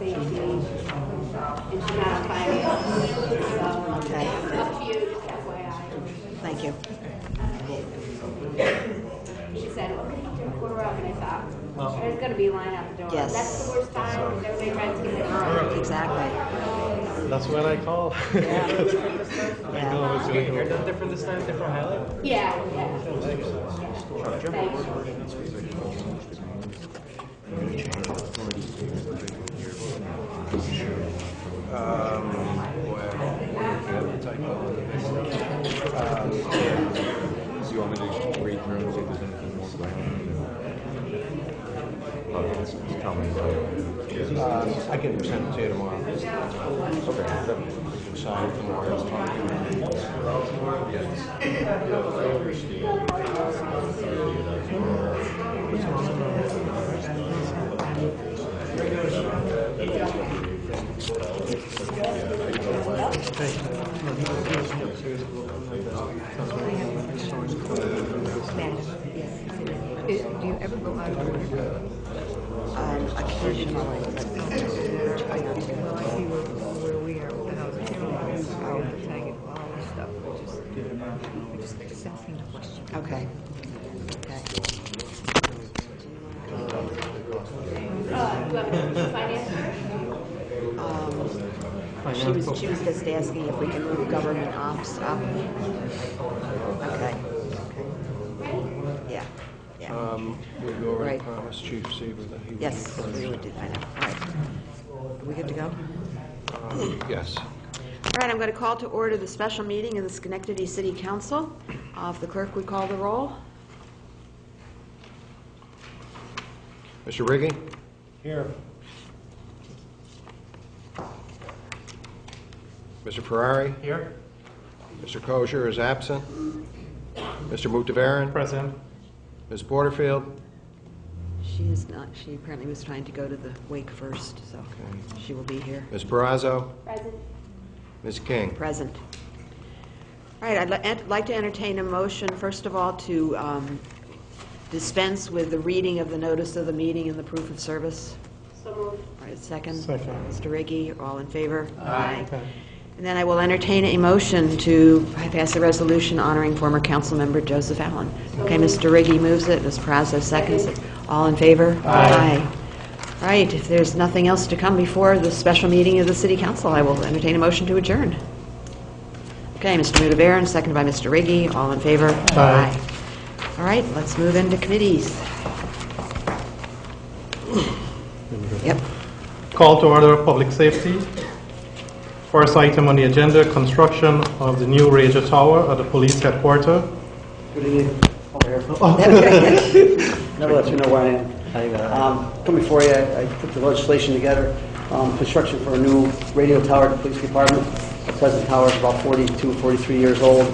safety, and she's not on finance. So, Okay. up to you, just FYI. Thank you. She said, okay, we're up, and I thought, there's going to be a line out the door. Yes. That's the worst time, because everybody tries to get it wrong. Exactly. That's when I call. Yeah. I know it's going to go. Done different this time, different highlight? Yeah, yeah. Thanks. So you want me to read through and see if there's anything more going on? Tell me. I can send it to you tomorrow. Okay. You can sign it tomorrow. Do you ever go out of order? Occasionally. Well, I see where we are with the house. We tag it, all this stuff. We just sensing the question. Okay. Okay. You have a finance? She was just asking if we can move government ops up. Okay. Yeah. Yeah. We already Right. promised Chief Seaver that he would. Yes, we would do that. All right. Are we good to go? Yes. All right, I'm going to call to order the special meeting of the Schenectady City Council. If the clerk would call the roll. Mr. Riggi? Here. Mr. Ferrari? Here. Mr. Kosher is absent. Mr. Mutavaran? Present. Ms. Porterfield? She is not. She apparently was trying to go to the wake first, so she will be here. Ms. Barrazo? Present. Ms. King? Present. All right, I'd like to entertain a motion, first of all, to dispense with the reading of the notice of the meeting and the proof of service. So moved. All right, second. Second. Mr. Riggi, all in favor? Aye. Okay. And then I will entertain a motion to pass a resolution honoring former council member Joseph Allen. Okay, Mr. Riggi moves it, Ms. Praza seconds it. All in favor? Aye. All right, if there's nothing else to come before the special meeting of the City Council, I will entertain a motion to adjourn. Okay, Mr. Mutavaran, seconded by Mr. Riggi. All in favor? Aye. All right, let's move into committees. Yep. Call to order public safety. First item on the agenda, construction of the new radio tower at the police headquarters. Good evening. Over here. Never let you know where I am. Come before you, I put the legislation together. Construction for a new radio tower at the police department. The present tower is about 42, 43 years old.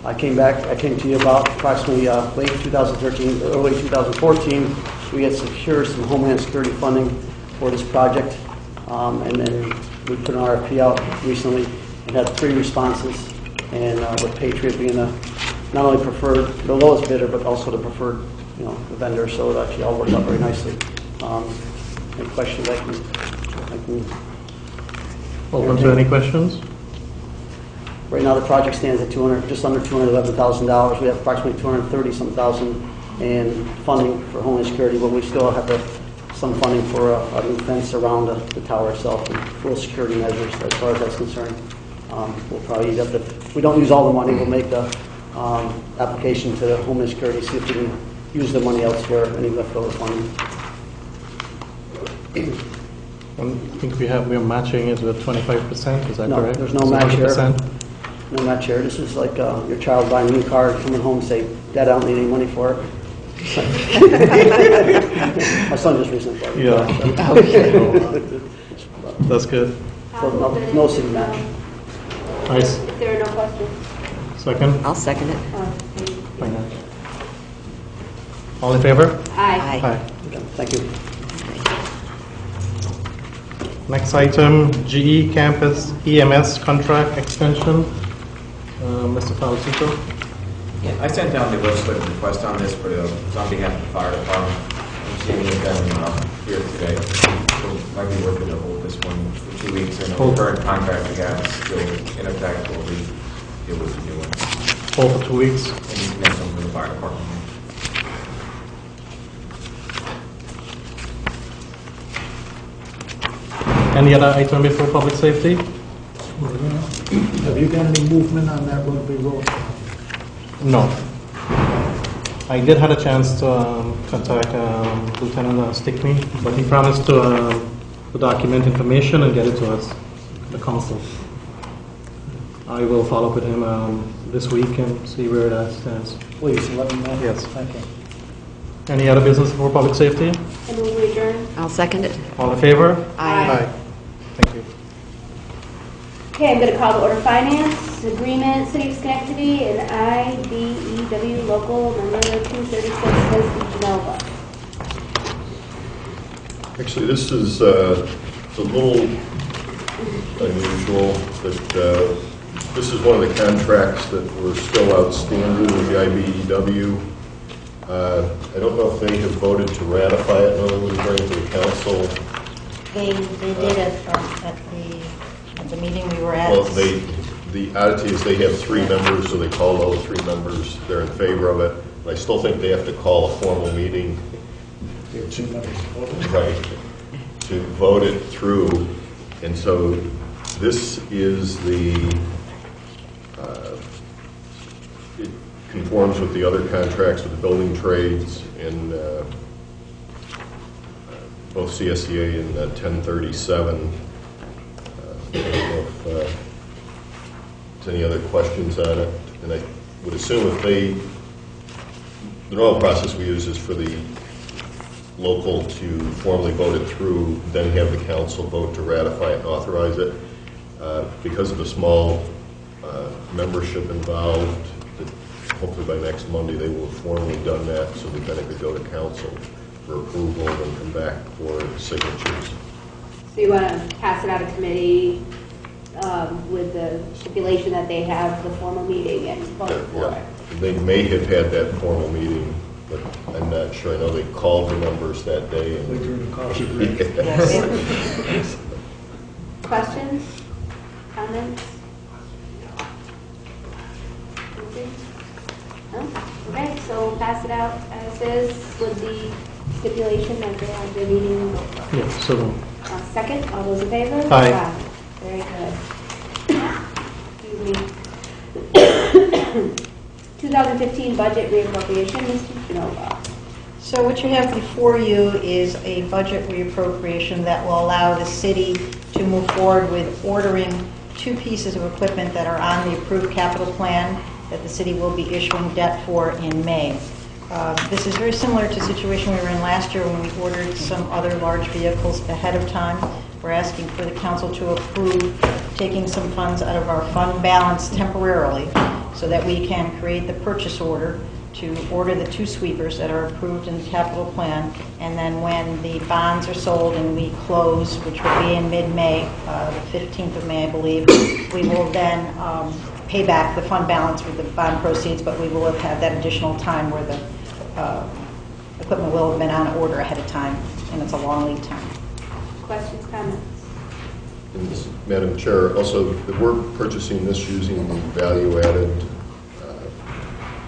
I came to you about approximately late 2013, early 2014. We had secured some Homeland Security funding for this project. And then we put an RFP out recently and had 3 responses. And with Patriot being not only preferred, the lowest bidder, but also the preferred, the vendor. So it actually all worked out very nicely. Any questions I can Open to any questions? Right now, the project stands at just under $211,000. We have approximately $230-some thousand in funding for Homeland Security, but we still have some funding for a new fence around the tower itself and full security measures as far as that's concerned. We'll probably have to, if we don't use all the money, we'll make the application to the Homeland Security, see if we can use the money elsewhere and even leftover funding. I think we're matching it with 25%, is that No, correct? there's no match here. 100%? No match here. This is like your child buying a new car, coming home and say, "Dad, I don't need any money for it." My son just recently bought it. Yeah. That's good. So no city match. Nice. If there are no questions. Second? I'll second it. Finance. All in favor? Aye. Aye. Okay, thank you. Next item, GE Campus EMS contract extension. Mr. Falsito. Yeah, I sent down the legislative request on this, but it's on behalf of the fire department. I'm seeing them here today. So might be worth it to hold this one for 2 weeks, and the current contract we have is still in effect while we deal with the new one. Hold for 2 weeks. And you can have some for the fire department. Any other item before public safety? Have you got any movement on that rugby road? No. I did have a chance to contact Lieutenant Stickney, but he promised to document information and get it to us, the council. I will follow up with him this week and see where that stands. Please, let me know. Yes. Thank you. Any other business for public safety? And move we adjourn. I'll second it. All in favor? Aye. Thank you. Okay, I'm going to call to order finance agreement, City of Schenectady and IBEW local number 236, Lisbon, Genova. Actually, this is it's a little unusual, but this is one of the contracts that were still outstanding with the IBEW. I don't know if they have voted to ratify it, no one bring it to the council. They did it at the meeting we were at. Well, the oddity is they have 3 members, so they called all the 3 members. They're in favor of it. I still think they have to call a formal meeting to vote it through. And so this is it conforms with the other contracts with the building trades and both CSEA and 1037. I don't know if there's any other questions on it. And I would assume if the normal process we use is for the local to formally vote it through, then have the council vote to ratify it and authorize it. Because of the small membership involved, hopefully by next Monday they will have formally done that, so that then it could go to council for approval and come back for signatures. So you want to pass it out of committee with the stipulation that they have the formal meeting and vote for it? They may have had that formal meeting, but I'm not sure. I know they called the members that day. And Yes. Questions? Comments? No? Okay, so we'll pass it out as is with the stipulation that they have their meeting and vote for it. Yeah, so Second, all those in favor? Aye. Very good. Excuse me. 2015 budget reappropriation, Mr. Genova. So what you have before you is a budget reappropriation that will allow the city to move forward with ordering 2 pieces of equipment that are on the approved capital plan that the city will be issuing debt for in May. This is very similar to the situation we were in last year when we ordered some other large vehicles ahead of time. We're asking for the council to approve taking some funds out of our fund balance temporarily so that we can create the purchase order to order the 2 sweepers that are approved in the capital plan. And then when the bonds are sold and we close, which will be in mid-May, the 15th of May, I believe, we will then pay back the fund balance with the bond proceeds, but we will have had that additional time where the equipment will have been on order ahead of time, and it's a long lead time. Questions, comments? And Madam Chair, also, we're purchasing this using the value-added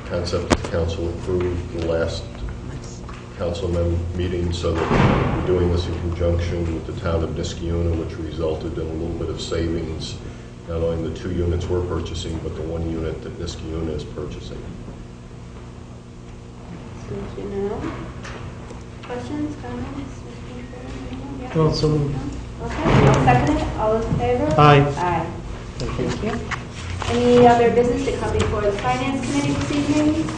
concept that the council approved the last council meeting, so that we're doing this in conjunction with the town of Niskayuna, which resulted in a little bit of savings, not only in the 2 units we're purchasing, but the 1 unit that Niskayuna is purchasing. Good to know. Questions, comments? Yeah. No, so Okay, I'll second it. All those in favor? Aye. Aye. Thank you. Any other business to come before the Finance Committee this evening?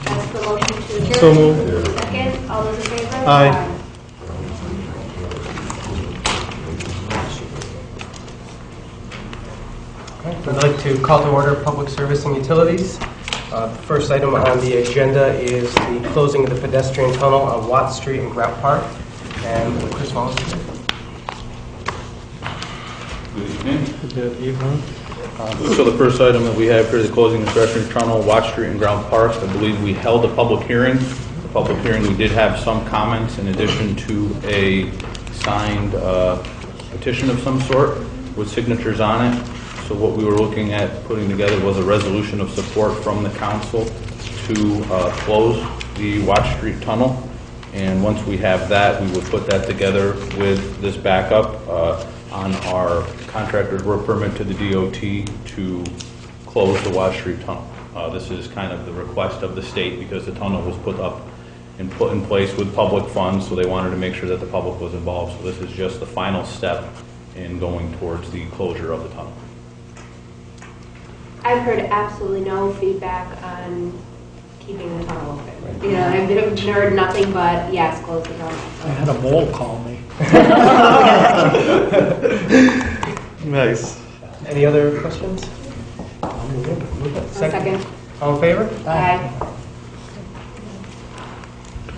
Ask for motion to adjourn. So moved. Second, all those in favor? Aye. I'd like to call to order Public Service and Utilities. First item on the agenda is the closing of the pedestrian tunnel on Watt Street in Grout Park. And Chris Wallace is here. Good evening. Good evening. So the first item that we have here is the closing of the pedestrian tunnel, Watt Street and Grout Park. I believe we held a public hearing. The public hearing, we did have some comments in addition to a signed petition of some sort with signatures on it. So what we were looking at putting together was a resolution of support from the council to close the Watch Street Tunnel. And once we have that, we would put that together with this backup on our contractor's work permit to the DOT to close the Watch Street Tunnel. This is kind of the request of the state because the tunnel was put up and put in place with public funds, so they wanted to make sure that the public was involved. So this is just the final step in going towards the closure of the tunnel. I've heard absolutely no feedback on keeping the tunnel open. You know, I've heard nothing but, yes, close the tunnel. I had a mole call me. Nice. Any other questions? Second. All in favor? Aye.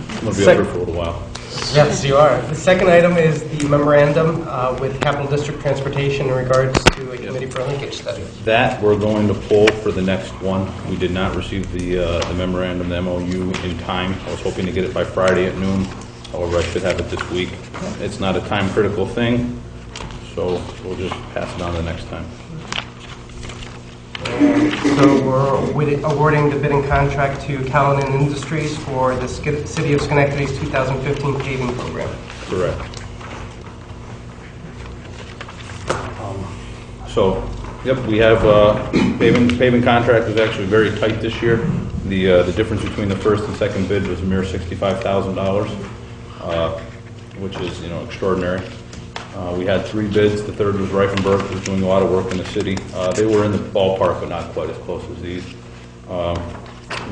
I'm going to be over for a little while. Yes, you are. The second item is the memorandum with Capital District Transportation in regards to a committee for a linkage study. That we're going to pull for the next one. We did not receive the memorandum, the MOU, in time. I was hoping to get it by Friday at noon. However, I should have it this week. It's not a time-critical thing, so we'll just pass it on to the next time. So we're awarding the bidding contract to Callan Industries for the City of Schenectady's 2015 paving program. Correct. So, yep, we have paving contract was actually very tight this year. The difference between the first and second bid was a mere $65,000, which is extraordinary. We had 3 bids. The third was Reifenberg, who was doing a lot of work in the city. They were in the ballpark, but not quite as close as these.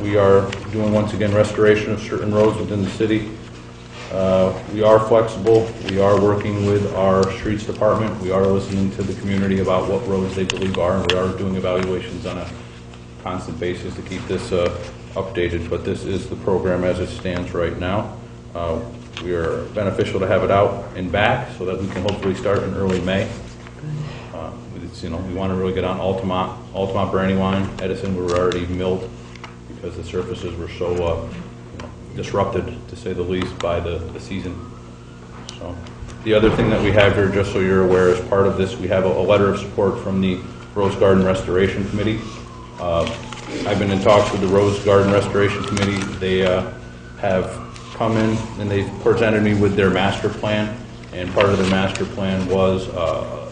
We are doing, once again, restoration of certain roads within the city. We are flexible. We are working with our streets department. We are listening to the community about what roads they believe are, and we are doing evaluations on a constant basis to keep this updated. But this is the program as it stands right now. We are beneficial to have it out and back so that we can hopefully start in early May. We want to really get on Altamont, Brandywine, Edison. We were already milled because the surfaces were so disrupted, to say the least, by the season. So the other thing that we have here, just so you're aware, as part of this, we have a letter of support from the Rose Garden Restoration Committee. I've been in talks with the Rose Garden Restoration Committee. They have come in and they've presented me with their master plan, and part of their master plan was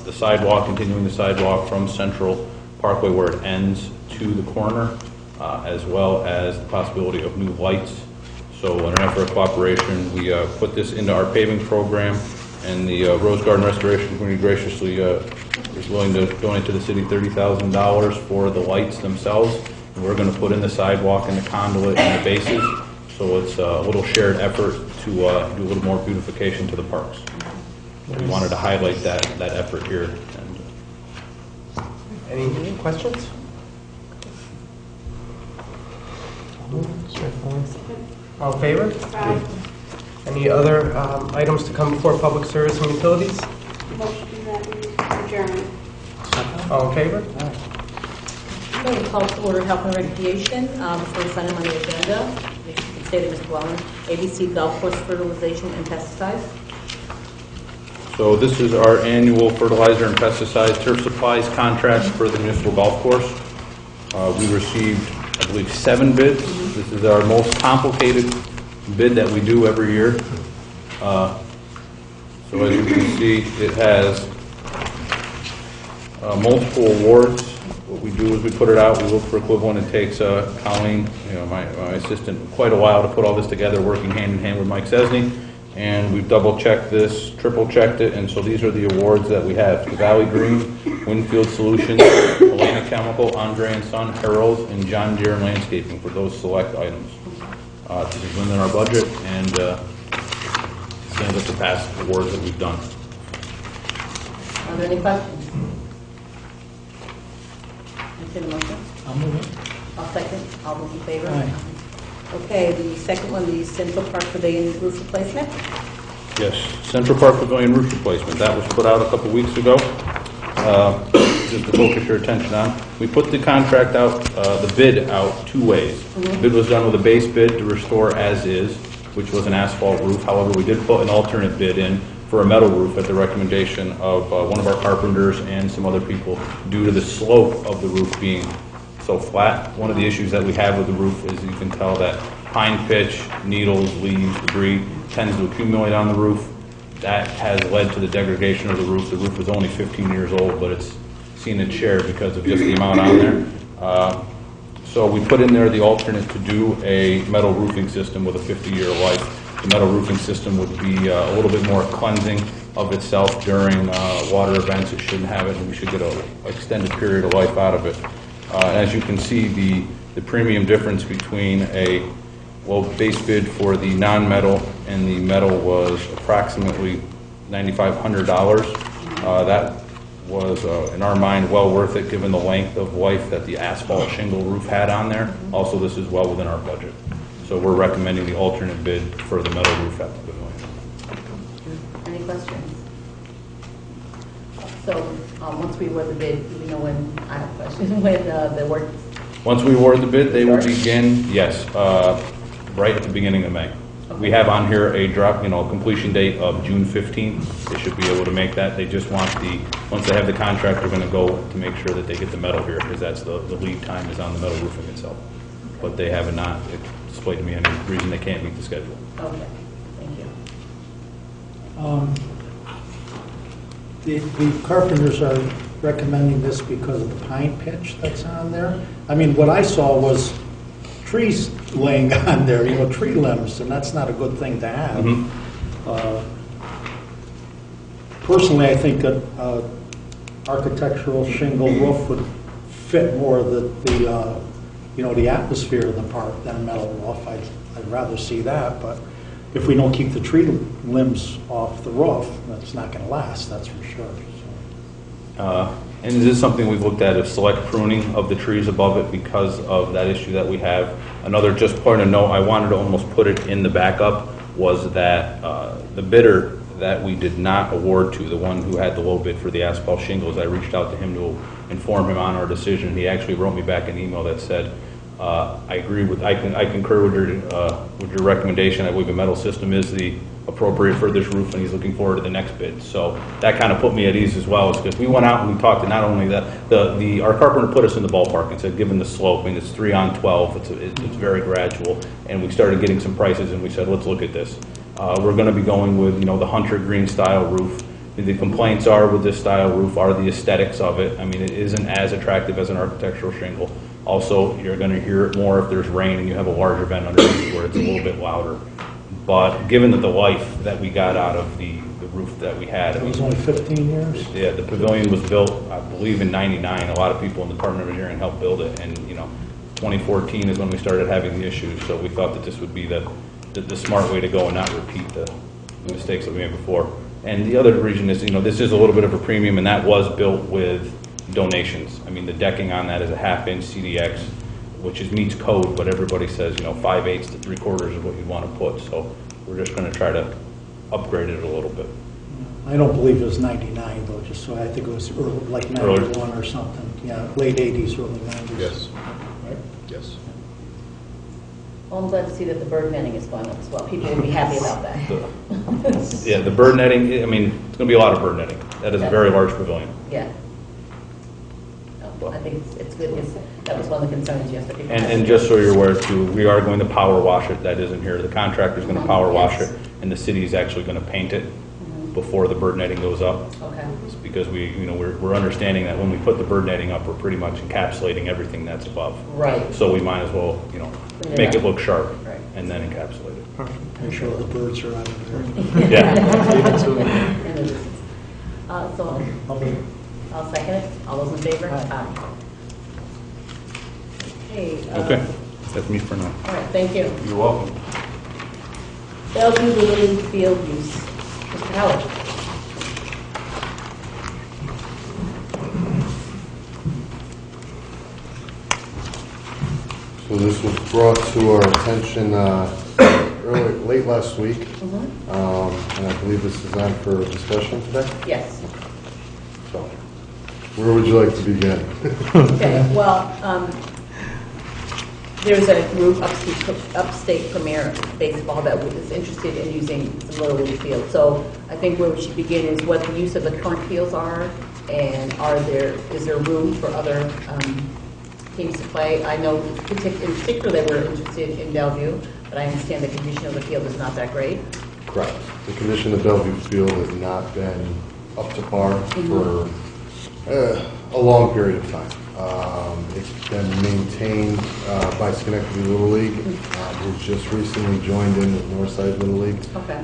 the sidewalk, continuing the sidewalk from Central Parkway where it ends to the corner, as well as the possibility of new lights. So in an effort of cooperation, we put this into our paving program, and the Rose Garden Restoration Committee graciously is willing to donate to the city $30,000 for the lights themselves. And we're going to put in the sidewalk and the conduit and the bases. So it's a little shared effort to do a little more beautification to the parks. So we wanted to highlight that effort here. Any questions? All in favor? Aye. Any other items to come before Public Service and Utilities? Motion that we adjourn. All in favor? I'm going to call to order Health and Recreation. The first item on the agenda, if you can say to Mr. Wellen, ABC Golf Course Fertilization and Pesticides. So this is our annual fertilizer and pesticide turf supplies contract for the municipal golf course. We received, I believe, 7 bids. This is our most complicated bid that we do every year. So as you can see, it has multiple awards. What we do is we put it out, we look for equivalent. It takes Colleen, my assistant, quite a while to put all this together, working hand in hand with Mike Cesny. And we've double-checked this, triple-checked it, and so these are the awards that we have. The Valley Green, Winfield Solutions, Helena Chemical, Andre & Son, Harold, and John Deere Landscaping for those select items. This is within our budget, and stands up to past awards that we've done. Are there any questions? Entertain a motion? I'll move it. I'll second. All those in favor? Aye. Okay, the second one, the Central Park Pavilion roof replacement. Yes, Central Park Pavilion roof replacement. That was put out a couple weeks ago. Just to focus your attention on. We put the contract out, the bid out 2 ways. The bid was done with a base bid to restore as is, which was an asphalt roof. However, we did put an alternate bid in for a metal roof at the recommendation of one of our carpenters and some other people due to the slope of the roof being so flat. One of the issues that we have with the roof is you can tell that pine pitch, needles, leaves, debris tends to accumulate on the roof. That has led to the degradation of the roof. The roof is only 15 years old, but it's seen its share because of just the amount on there. So we put in there the alternate to do a metal roofing system with a 50-year life. The metal roofing system would be a little bit more cleansing of itself during water events. It shouldn't have it, and we should get an extended period of life out of it. As you can see, the premium difference between a base bid for the non-metal and the metal was approximately $9,500. That was, in our mind, well worth it given the length of life that the asphalt shingle roof had on there. Also, this is well within our budget. So we're recommending the alternate bid for the metal roof at the Pavilion. Any questions? So, once we award the bid, do we know when, I have questions, when the work? Once we award the bid, they will begin, yes, right at the beginning of May. Okay. We have on here a completion date of June 15th. They should be able to make that. They just want once they have the contract, they're going to go to make sure that they get the metal here, because that's the lead time is on the metal roofing itself. But they have not explained to me any reason they can't meet the schedule. Okay, thank you. The carpenters are recommending this because of the pine pitch that's on there. I mean, what I saw was trees laying on there, tree limbs, and that's not a good thing to have. Mm-hmm. Personally, I think an architectural shingle roof would fit more the atmosphere of the park than a metal roof. I'd rather see that, but if we don't keep the tree limbs off the roof, that's not going to last, that's for sure. So. And this is something we've looked at, of select pruning of the trees above it because of that issue that we have. Another just point of note, I wanted to almost put it in the backup, was that the bidder that we did not award to, the one who had the low bid for the asphalt shingles, I reached out to him to inform him on our decision. He actually wrote me back an email that said, I concur with your recommendation. I believe a metal system is the appropriate for this roof, and he's looking forward to the next bid. So that kind of put me at ease as well, because we went out and we talked to not only that, our carpenter put us in the ballpark and said, given the slope, it's 3 on 12, it's very gradual, and we started getting some prices, and we said, let's look at this. We're going to be going with the hunter green style roof. The complaints are with this style roof are the aesthetics of it. I mean, it isn't as attractive as an architectural shingle. Also, you're going to hear it more if there's rain and you have a larger vent underneath where it's a little bit louder. But given that the life that we got out of the roof that we had, It was only 15 years? Yeah, the Pavilion was built, I believe, in '99. A lot of people in the Department of Engineering helped build it, and 2014 is when we started having the issues. So we thought that this would be the smart way to go and not repeat the mistakes that we made before. And the other reason is, this is a little bit of a premium, and that was built with donations. I mean, the decking on that is a 1/2-inch CDX, which meets code, but everybody says, 5/8 to 3/4 is what you want to put. So we're just going to try to upgrade it a little bit. I don't believe it was 99, though, just so I think it was early, like 91 or something. Yeah, late 80s, early 90s. Yes. Right? Yes. Well, I'm glad to see that the bird netting is going up as well. People will be happy about that. Yeah, the bird netting, it's going to be a lot of bird netting. That is a very large pavilion. Yeah. I think it's good, because that was one of the concerns yesterday. And just so you're aware too, we are going to power wash it. That isn't here. The contractor's going to power wash it, and the city's actually going to paint it before the bird netting goes up. Okay. It's because we're understanding that when we put the bird netting up, we're pretty much encapsulating everything that's above. Right. So we might as well, make it look sharp, right, and then encapsulate it. Perfect. Make sure the birds are out of there. Yeah. So I'll second it. All those in favor? Aye. Okay, that's me for now. All right, thank you. You're welcome. Bellevue Little Field use. Mr. Howard. So this was brought to our attention late last week, and I believe this is on for discussion today. Yes. So, where would you like to begin? Okay, well, There's a group, Upstate Premier Baseball, that is interested in using some Little League fields. So I think where we should begin is what the use of the current fields are, and is there room for other teams to play? I know in particular that we're interested in Bellevue, but I understand the condition of the field is not that great. Correct. The condition of Bellevue Field has not been up to par for a long period of time. It's been maintained by Schenectady Little League, who just recently joined in with Northside Little League. Okay.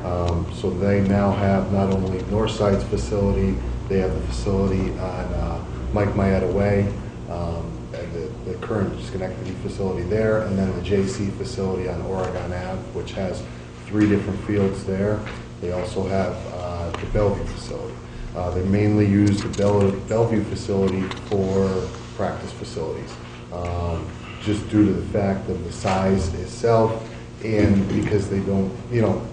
So they now have not only Northside's facility, they have the facility on Mike Mayetta Way, and the current Schenectady facility there, and then the JC facility on Oregon Ave, which has 3 different fields there. They also have the Bellevue facility. They mainly use the Bellevue facility for practice facilities, just due to the fact of the size itself, and because they don't,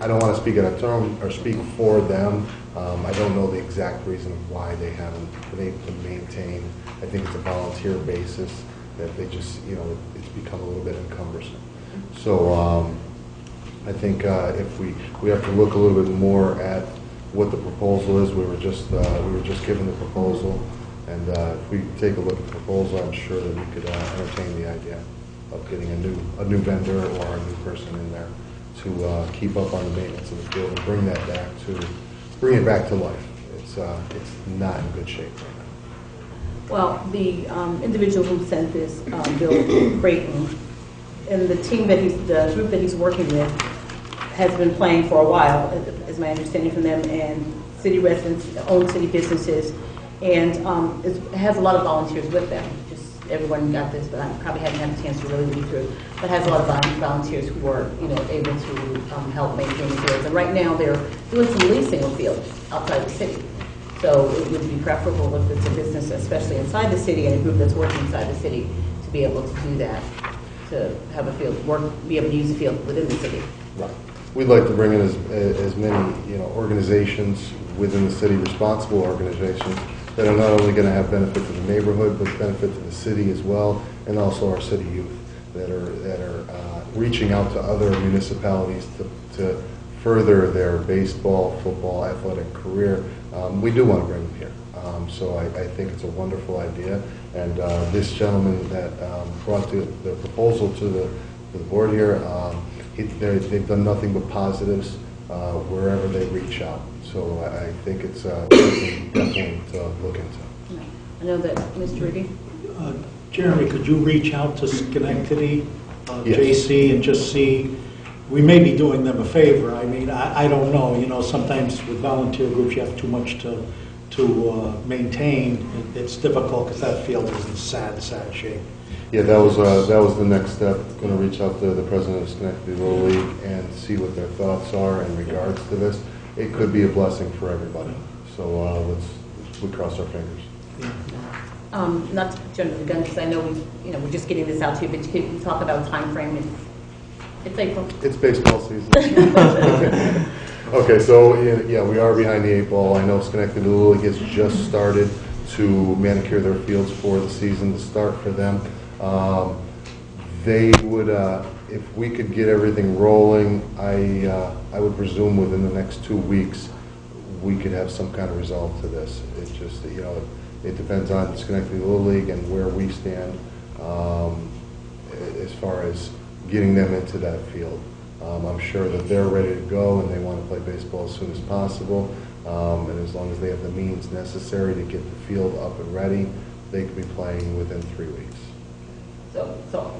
I don't want to speak out of term or speak for them. I don't know the exact reason why they haven't been able to maintain. I think it's a volunteer basis that they just, it's become a little bit cumbersome. So I think if we have to look a little bit more at what the proposal is. We were just given the proposal, and if we take a look at the proposal, I'm sure that we could entertain the idea of getting a new vendor or a new person in there to keep up on the maintenance of the field and bring it back to life. It's not in good shape right now. Well, the individual who sent this, Bill Creighton, and the group that he's working with has been playing for a while, is my understanding from them, and city residents own city businesses, and has a lot of volunteers with them. Just everyone got this, but I probably haven't had a chance to really read through. But has a lot of volunteers who are able to help maintain the fields. And right now they're doing some leasing of fields outside the city. So it would be preferable if it's a business, especially inside the city, and a group that's working inside the city, to be able to do that, to have a field be able to use the field within the city. Right. We'd like to bring in as many organizations within the city, responsible organizations, that are not only going to have benefit to the neighborhood, but benefit to the city as well, and also our city youth that are reaching out to other municipalities to further their baseball, football, athletic career. We do want to bring them here. So I think it's a wonderful idea. And this gentleman that brought the proposal to the board here, they've done nothing but positives wherever they reach out. So I think it's something definitely to look into. I know that, Mr. Riggi? Jeremy, could you reach out to Schenectady, Yes. JC, and just see, we may be doing them a favor. I mean, I don't know, sometimes with volunteer groups you have too much to maintain. It's difficult because that field is in sad shape. Yeah, that was the next step. Going to reach out to the president of Schenectady Little League and see what their thoughts are in regards to this. It could be a blessing for everybody. So we cross our fingers. Not to jump the gun, because I know we're just getting this out to you, but can you talk about time frame? It's April. It's baseball season. Okay, so yeah, we are behind the 8 ball. I know Schenectady Little League has just started to manicure their fields for the season to start for them. They would, if we could get everything rolling, I would presume within the next 2 weeks we could have some kind of resolve to this. It's just it depends on Schenectady Little League and where we stand as far as getting them into that field. I'm sure that they're ready to go and they want to play baseball as soon as possible. And as long as they have the means necessary to get the field up and ready, they could be playing within 3 weeks.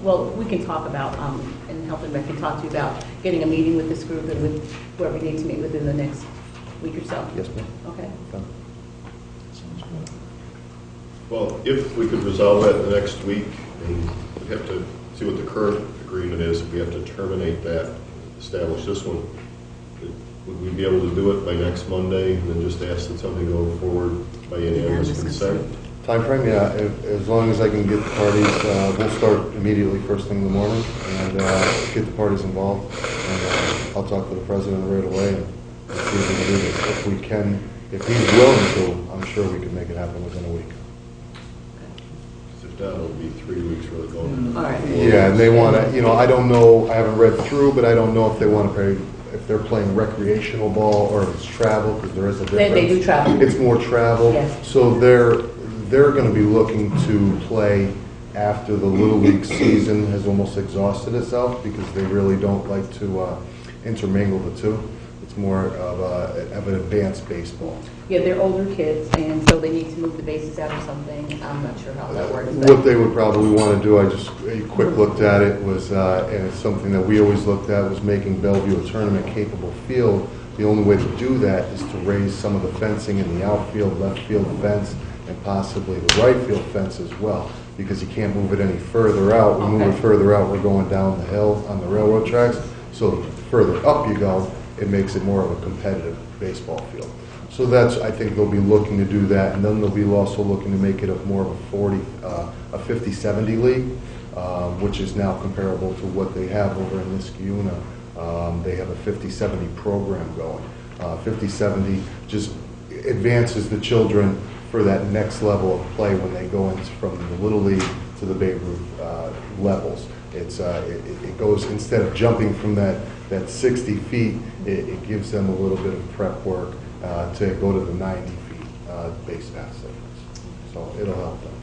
Well, we can talk about, and Health and Rec can talk to you about getting a meeting with this group and with whoever we need to meet within the next week or so. Yes, ma'am. Okay. Well, if we could resolve that in the next week, and we have to see what the current agreement is. If we have to terminate that, establish this one, would we be able to do it by next Monday and then just ask that something go forward by unanimous consent? Time frame, yeah. As long as I can get the parties, we'll start immediately first thing in the morning and get the parties involved. And I'll talk to the president right away and see if we can do this. If we can, if he's willing to, I'm sure we can make it happen within a week. down, it'll be 3 weeks really going into. All right. Yeah, and they want to, I don't know, I haven't read through, but I don't know if they want to play, if they're playing recreational ball or if it's travel, because there is a difference. They do travel. It's more travel. Yes. So they're going to be looking to play after the Little League season has almost exhausted itself, because they really don't like to intermingle the two. It's more of an advanced baseball. Yeah, they're older kids, and so they need to move the bases out or something. I'm not sure how that works. What they would probably want to do, a quick looked at it, was, and it's something that we always looked at, was making Bellevue a tournament-capable field. The only way to do that is to raise some of the fencing in the outfield, left field fence, and possibly the right field fence as well, because you can't move it any further out. We move it further out, we're going down the hill on the railroad tracks. So the further up you go, it makes it more of a competitive baseball field. So that's, I think they'll be looking to do that, and then they'll be also looking to make it more of a 50-70 league, which is now comparable to what they have over in Niskayuna. They have a 50-70 program going. 50-70 just advances the children for that next level of play when they go in from the Little League to the Babe Ruth levels. It goes, instead of jumping from that 60 feet, it gives them a little bit of prep work to go to the 90 feet base pass difference. So it'll help them.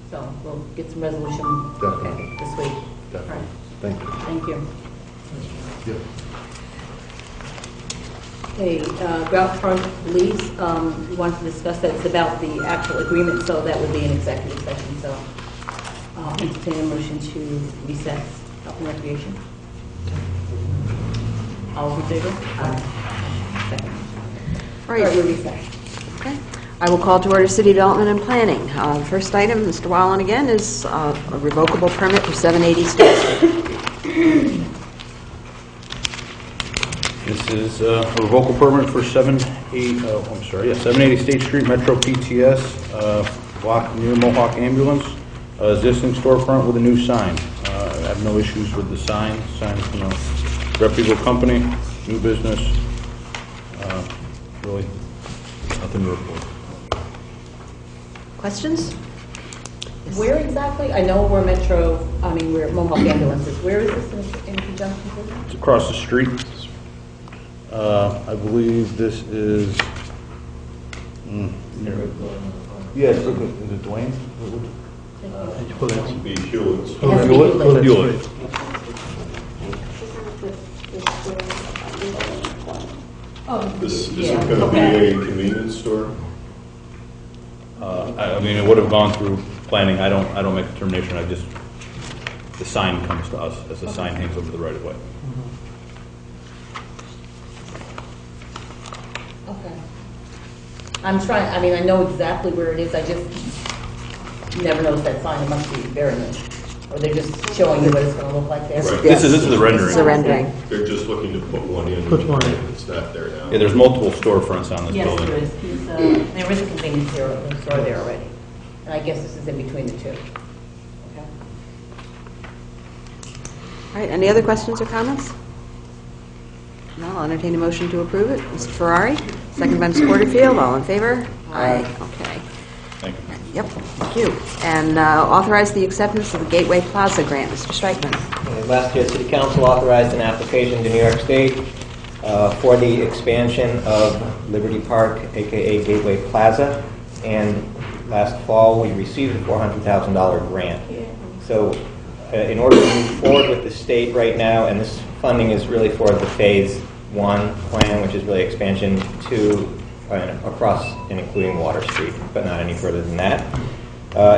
So we'll get some resolution Definitely. this week. Definitely. Right. Thank you. Thank you. Yep. Okay, Grout Front lease, we wanted to discuss that. It's about the actual agreement, so that would be an executive session. So entertain a motion to recess Health and Recreation. All in favor? Aye. Second. All right. We'll recess. Okay. I will call to order City Development and Planning. First item, Mr. Wallen again, is a revocable permit for 780 State Street. This is a revocable permit for 780 State Street, Metro PTS, block near Mohawk Ambulance, existing storefront with a new sign. I have no issues with the sign. Sign's from a reputable company, new business. Really, nothing to report. Questions? Where exactly? I know we're Metro, we're Mohawk Ambulances. Where is this in conjunction with? It's across the street. I believe this is. Yes, is it Dwayne? Be Hewlett's. Hewlett. This isn't going to be a convenience store? It would have gone through planning. I don't make a determination. The sign comes to us as the sign hangs over the right of way. Okay. I'm trying, I know exactly where it is. I just never noticed that sign. It must be very new. Or they're just showing you what it's going to look like there. Right. This is the rendering. This is the rendering. They're just looking to put one in. Put one in. It's not there now. Yeah, there's multiple storefronts on this Yes, building. there is. There is a convenience store there already. And I guess this is in between the two. Okay. All right, any other questions or comments? No, I'll entertain a motion to approve it. Mr. Ferrari, second by Ms. Porterfield, all in favor? Aye. Okay. Thank you. Yep, thank you. And authorize the acceptance of the Gateway Plaza grant. Mr. Streitman. Last year, City Council authorized an application to New York State for the expansion of Liberty Park, aka Gateway Plaza, and last fall we received a $400,000 grant. So in order to move forward with the state right now, and this funding is really for the Phase 1 plan, which is really expansion 2 across and including Water Street, but not any further than that.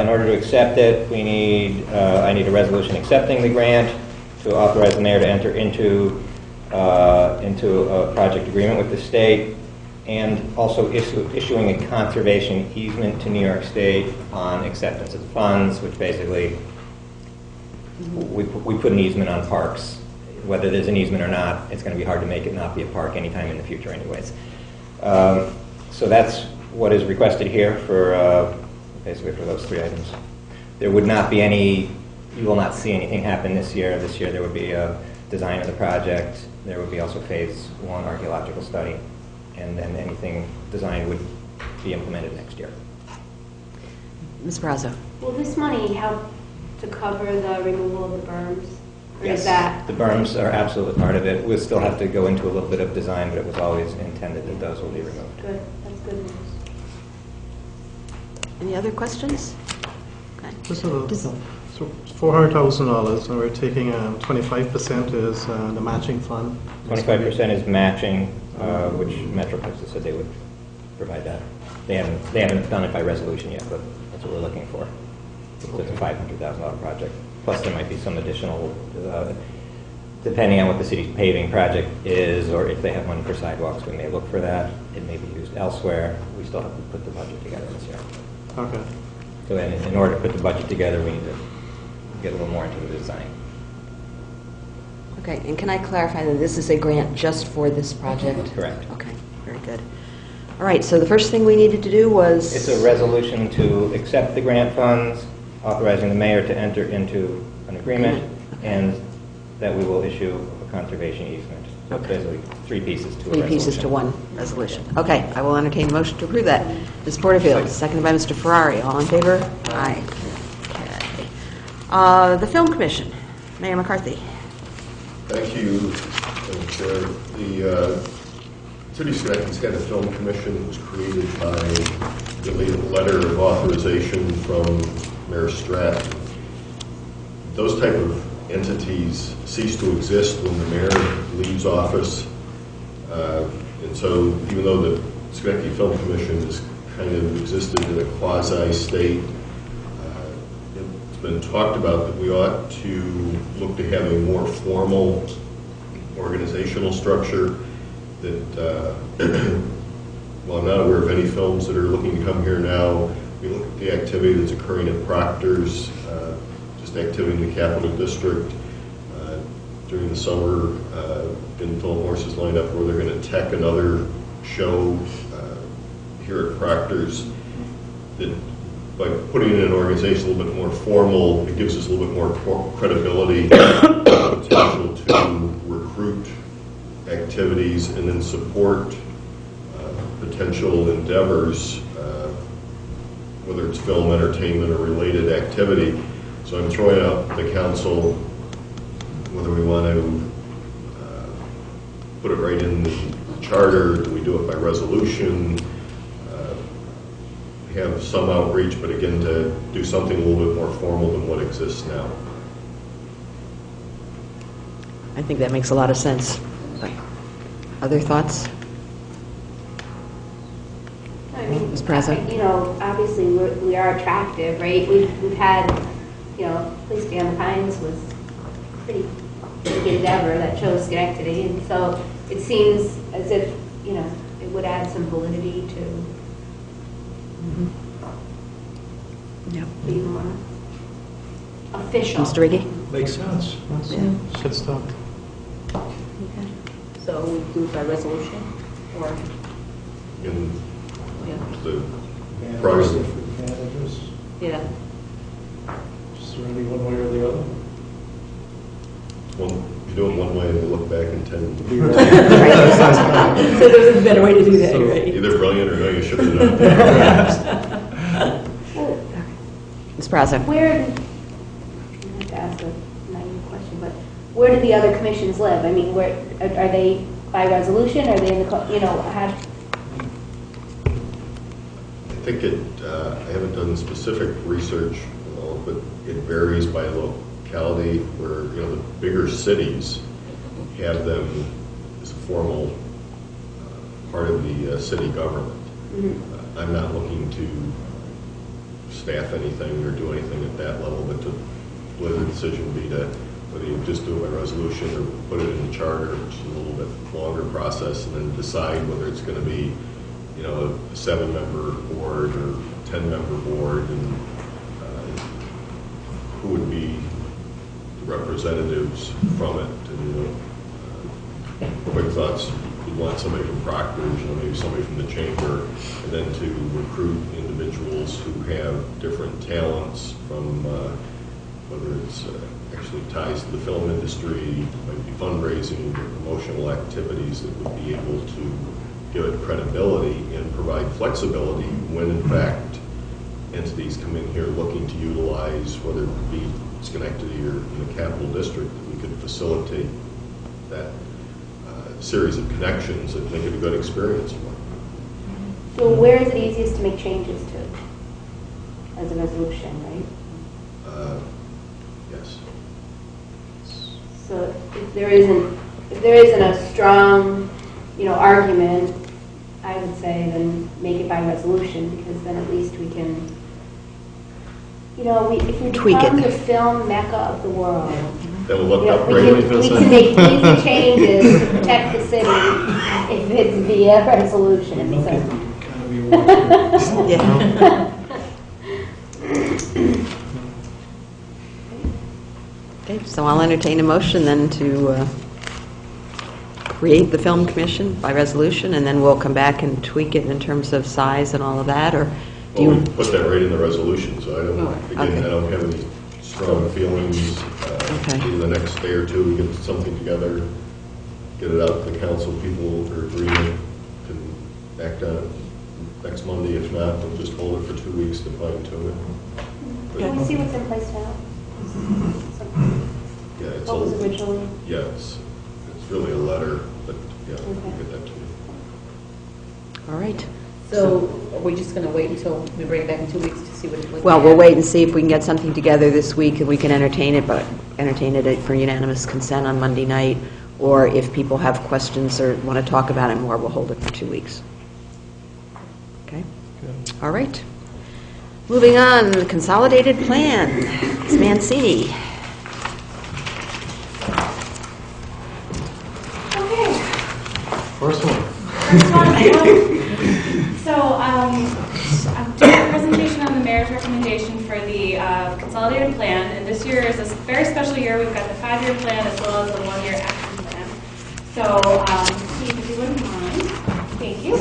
In order to accept it, I need a resolution accepting the grant, to authorize the mayor to enter into a project agreement with the state, and also issuing a conservation easement to New York State on acceptance of the funds, which basically we put an easement on parks. Whether there's an easement or not, it's going to be hard to make it not be a park anytime in the future anyways. So that's what is requested here for basically for those three items. There would not be any, you will not see anything happen this year. This year there would be a design of the project. There would be also Phase 1 archaeological study, and then anything designed would be implemented next year. Ms. Brazo? Will this money help to cover the removal of the berms? Or Yes, is that? the berms are absolutely part of it. We'll still have to go into a little bit of design, but it was always intended that those will be removed. Good, that's good news. Any other questions? Okay. Just so $400,000, and we're taking 25% is the matching fund. 25% is matching, which Metroplex has said they would provide that. They haven't done it by resolution yet, but that's what we're looking for. So it's a $500,000 project. Plus there might be some additional, depending on what the city's paving project is, or if they have money for sidewalks, we may look for that. It may be used elsewhere. We still have to put the budget together this year. Okay. So in order to put the budget together, we need to get a little more into the design. Okay, and can I clarify that this is a grant just for this project? Correct. Okay, very good. All right, so the first thing we needed to do was... It's a resolution to accept the grant funds, authorizing the mayor to enter into an agreement, and that we will issue a conservation easement. So it's basically three pieces to a resolution. Three pieces to one resolution. Okay, I will entertain a motion to approve that. Ms. Porterfield, seconded by Mr. Ferrari. All in favor? Aye. Okay. The Film Commission, Mayor McCarthy. Thank you, Madam Chair. The City of Schenectady's had a film commission that was created by the letter of authorization from Mayor Stratton. Those type of entities cease to exist when the mayor leaves office. And so even though the Schenectady Film Commission has kind of existed in a quasi-state, it's been talked about that we ought to look to have a more formal organizational structure that, well, I'm not aware of any films that are looking to come here now. We look at the activity that's occurring at Proctor's, just activity in the Capital District. During the summer, been Philip Morris is lined up where they're going to tech another show here at Proctor's. That by putting in an organization a little bit more formal, it gives us a little bit more credibility, potential to recruit activities and then support potential endeavors, whether it's film, entertainment, or related activity. So I'm throwing out the council whether we want to put it right in the charter, do we do it by resolution, we have some outreach, but again, to do something a little bit more formal than what exists now. I think that makes a lot of sense. Other thoughts? I mean, Ms. Brazo? you know, obviously we are attractive, right? We've had, you know, Police Beyond the Pines was pretty big endeavor that chose Schenectady, and so it seems as if, you know, it would add some validity to be more official. Mr. Riggi? Makes sense. Yeah. Should start. Okay. So we do it by resolution, or? In Yeah. the progress. Managers, Yeah. is there any one way or the other? Well, you do it one way and you look back and tend to be So there's a better way to do that, right? either brilliant or no, you should have done it. Ms. Brazo? Where, I have to ask a naive question, but where do the other commissions live? I mean, where, are they by resolution, are they in the, you know, have? I think I haven't done specific research, but it varies by locality where, you know, the bigger cities have them as a formal part of the city government. Mm-hmm. I'm not looking to staff anything or do anything at that level, but to let the decision be to whether you just do it by resolution or put it in the charter, which is a little bit longer process, and then decide whether it's going to be, you know, a 7-member board or 10-member board, and who would be the representatives from it. And quick thoughts: you'd want somebody from Proctor's, you know, maybe somebody from the chamber, and then to recruit individuals who have different talents from whether it's actually ties to the film industry, might be fundraising, or promotional activities that would be able to give it credibility and provide flexibility when, in fact, entities come in here looking to utilize, whether it be Schenectady or in the Capital District, we could facilitate that series of connections and make it a good experience for them. So where is it easiest to make changes to? As a resolution, right? Yes. So if there isn't a strong, argument, I would say then make it by resolution, because then at least we can, if we Tweak become it. the film mecca of the world, That will look we upgraded. can make easy changes to protect the city if it's via resolution. So. Yeah. Okay, so I'll entertain a motion then to create the film commission by resolution, and then we'll come back and tweak it in terms of size and all of that, or do Well, you? we put that right in the resolution, so I don't, Okay. again, I don't have any strong feelings. Okay. Maybe the next day or two, we get something together, get it out to the council, people for agreement, can act on it next Monday. If not, we'll just hold it for 2 weeks to fine tune it. Can we see what's in place now? Yeah, it's What was originally? Yeah, it's really a letter, but yeah, we'll Okay. get that to you. All right. So are we just going to wait until we bring it back in 2 weeks to see what? Well, we'll wait and see if we can get something together this week, and we can entertain it, but entertain it for unanimous consent on Monday night, or if people have questions or want to talk about it more, we'll hold it for 2 weeks. Okay? All right. Moving on, the Consolidated Plan. Ms. Mancini. Okay. First one. First one, I have, so I'm doing a presentation on the mayor's recommendation for the consolidated plan, and this year is a very special year. We've got the 5-year plan as well as the 1-year action plan. So, Steve, if you wouldn't mind, thank you.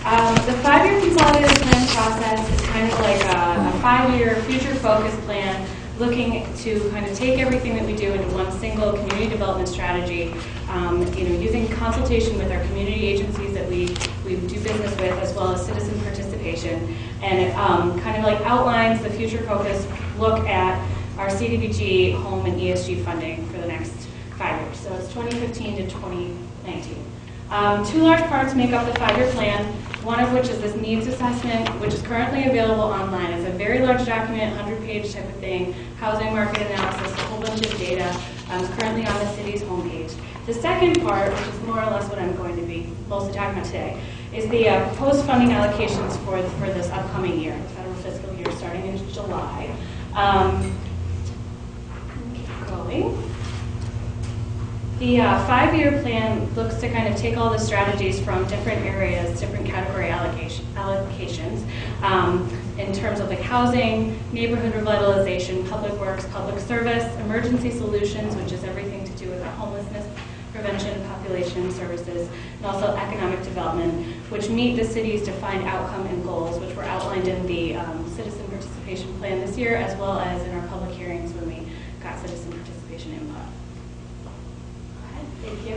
The 5-year consolidated plan process is kind of like a 5-year future focus plan, looking to kind of take everything that we do into one single community development strategy, using consultation with our community agencies that we do business with, as well as citizen participation. And it kind of like outlines the future focus look at our CDBG, home, and ESG funding for the next 5 years. So it's 2015 to 2019. 2 large parts make up the 5-year plan, one of which is this needs assessment, which is currently available online. It's a very large document, 100-page type of thing, housing market analysis, a whole bunch of data. It's currently on the city's homepage. The second part, which is more or less what I'm going to be mostly talking about today, is the proposed funding allocations for this upcoming year, the federal fiscal year starting in July. Keep going. The 5-year plan looks to kind of take all the strategies from different areas, different category allocations, in terms of like housing, neighborhood revitalization, public works, public service, emergency solutions, which is everything to do with our homelessness prevention, population services, and also economic development, which meet the city's defined outcome and goals, which were outlined in the citizen participation plan this year, as well as in our public hearings when we got citizen participation input. Thank you.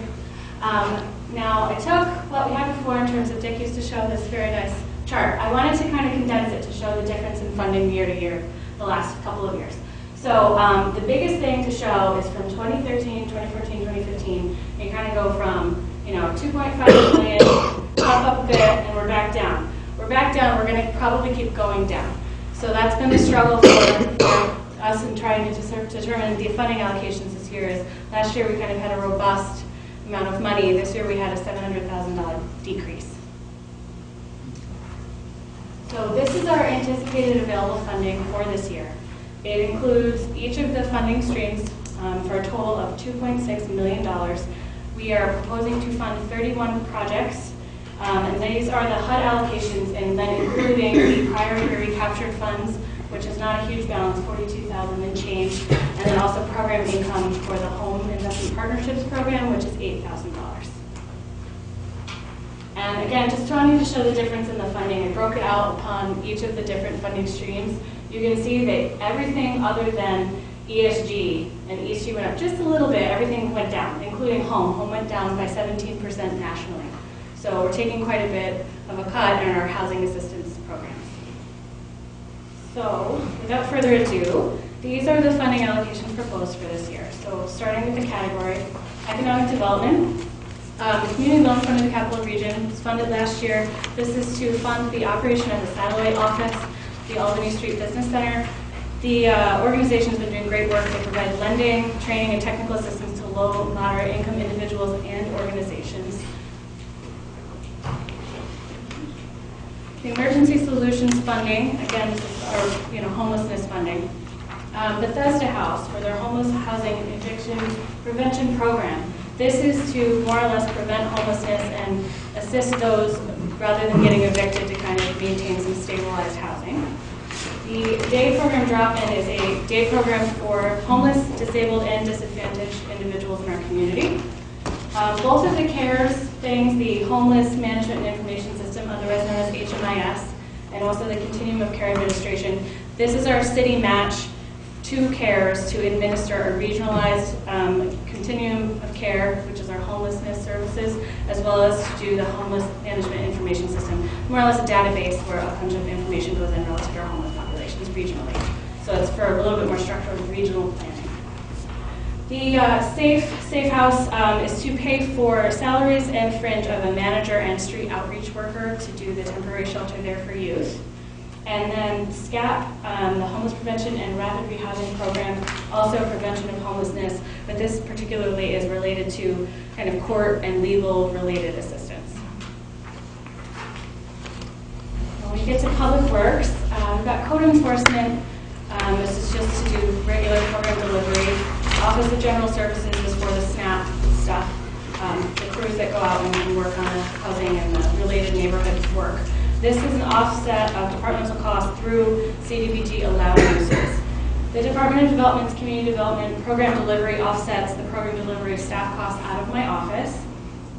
Now, I took what we had before in terms of Dick used to show this very nice chart. I wanted to kind of condense it to show the difference in funding year to year the last couple of years. So the biggest thing to show is from 2013, 2014, 2015, you kind of go from 2.5 million, up a bit, and we're back down. We're back down, we're going to probably keep going down. So that's been the struggle for us in trying to determine the funding allocations this year. Is last year we kind of had a robust amount of money. This year we had a $700,000 decrease. So this is our anticipated available funding for this year. It includes each of the funding streams for a total of $2.6 million. We are proposing to fund 31 projects, and these are the HUD allocations, and then including the prior year recaptured funds, which is not a huge balance, $42,000 and change, and then also program income for the Home Investment Partnerships Program, which is $8,000. And again, just wanting to show the difference in the funding, I broke it out upon each of the different funding streams. You can see that everything other than ESG, and ESG went up just a little bit, everything went down, including home. Home went down by 17% nationally. So we're taking quite a bit of a cut in our housing assistance programs. So, without further ado, these are the funding allocations proposed for this year. So, starting with the category, economic development. The community loan fund of the Capital Region was funded last year. This is to fund the operation of the satellite office, the Albany Street Business Center. The organization has been doing great work. They provide lending, training, and technical assistance to low, moderate income individuals and organizations. The emergency solutions funding, again, this is our homelessness funding. Bethesda House for their homeless housing eviction prevention program. This is to more or less prevent homelessness and assist those rather than getting evicted to kind of maintain some stabilized housing. The day program drop-in is a day program for homeless, disabled, and disadvantaged individuals in our community. Both of the CARES things, the Homeless Management and Information System, otherwise known as HMIS, and also the Continuum of Care Administration, this is our city match to CARES to administer a regionalized continuum of care, which is our homelessness services, as well as to do the Homeless Management Information System, more or less a database where a bunch of information goes in relative to our homeless populations regionally. So it's for a little bit more structured regional planning. The Safe House is to pay for salaries and fringe of a manager and street outreach worker to do the temporary shelter there for youth. And then SCAP, the Homeless Prevention and Rapid Rehousing Program, also prevention of homelessness, but this particularly is related to kind of court and legal related assistance. When we get to public works, we've got code enforcement. This is just to do regular program delivery. Office of General Services is for the SNAP stuff, the crews that go out and work on the housing and the related neighborhood work. This is an offset of departmental costs through CDBG allowed uses. The Department of Development's Community Development Program Delivery offsets the program delivery staff costs out of my office.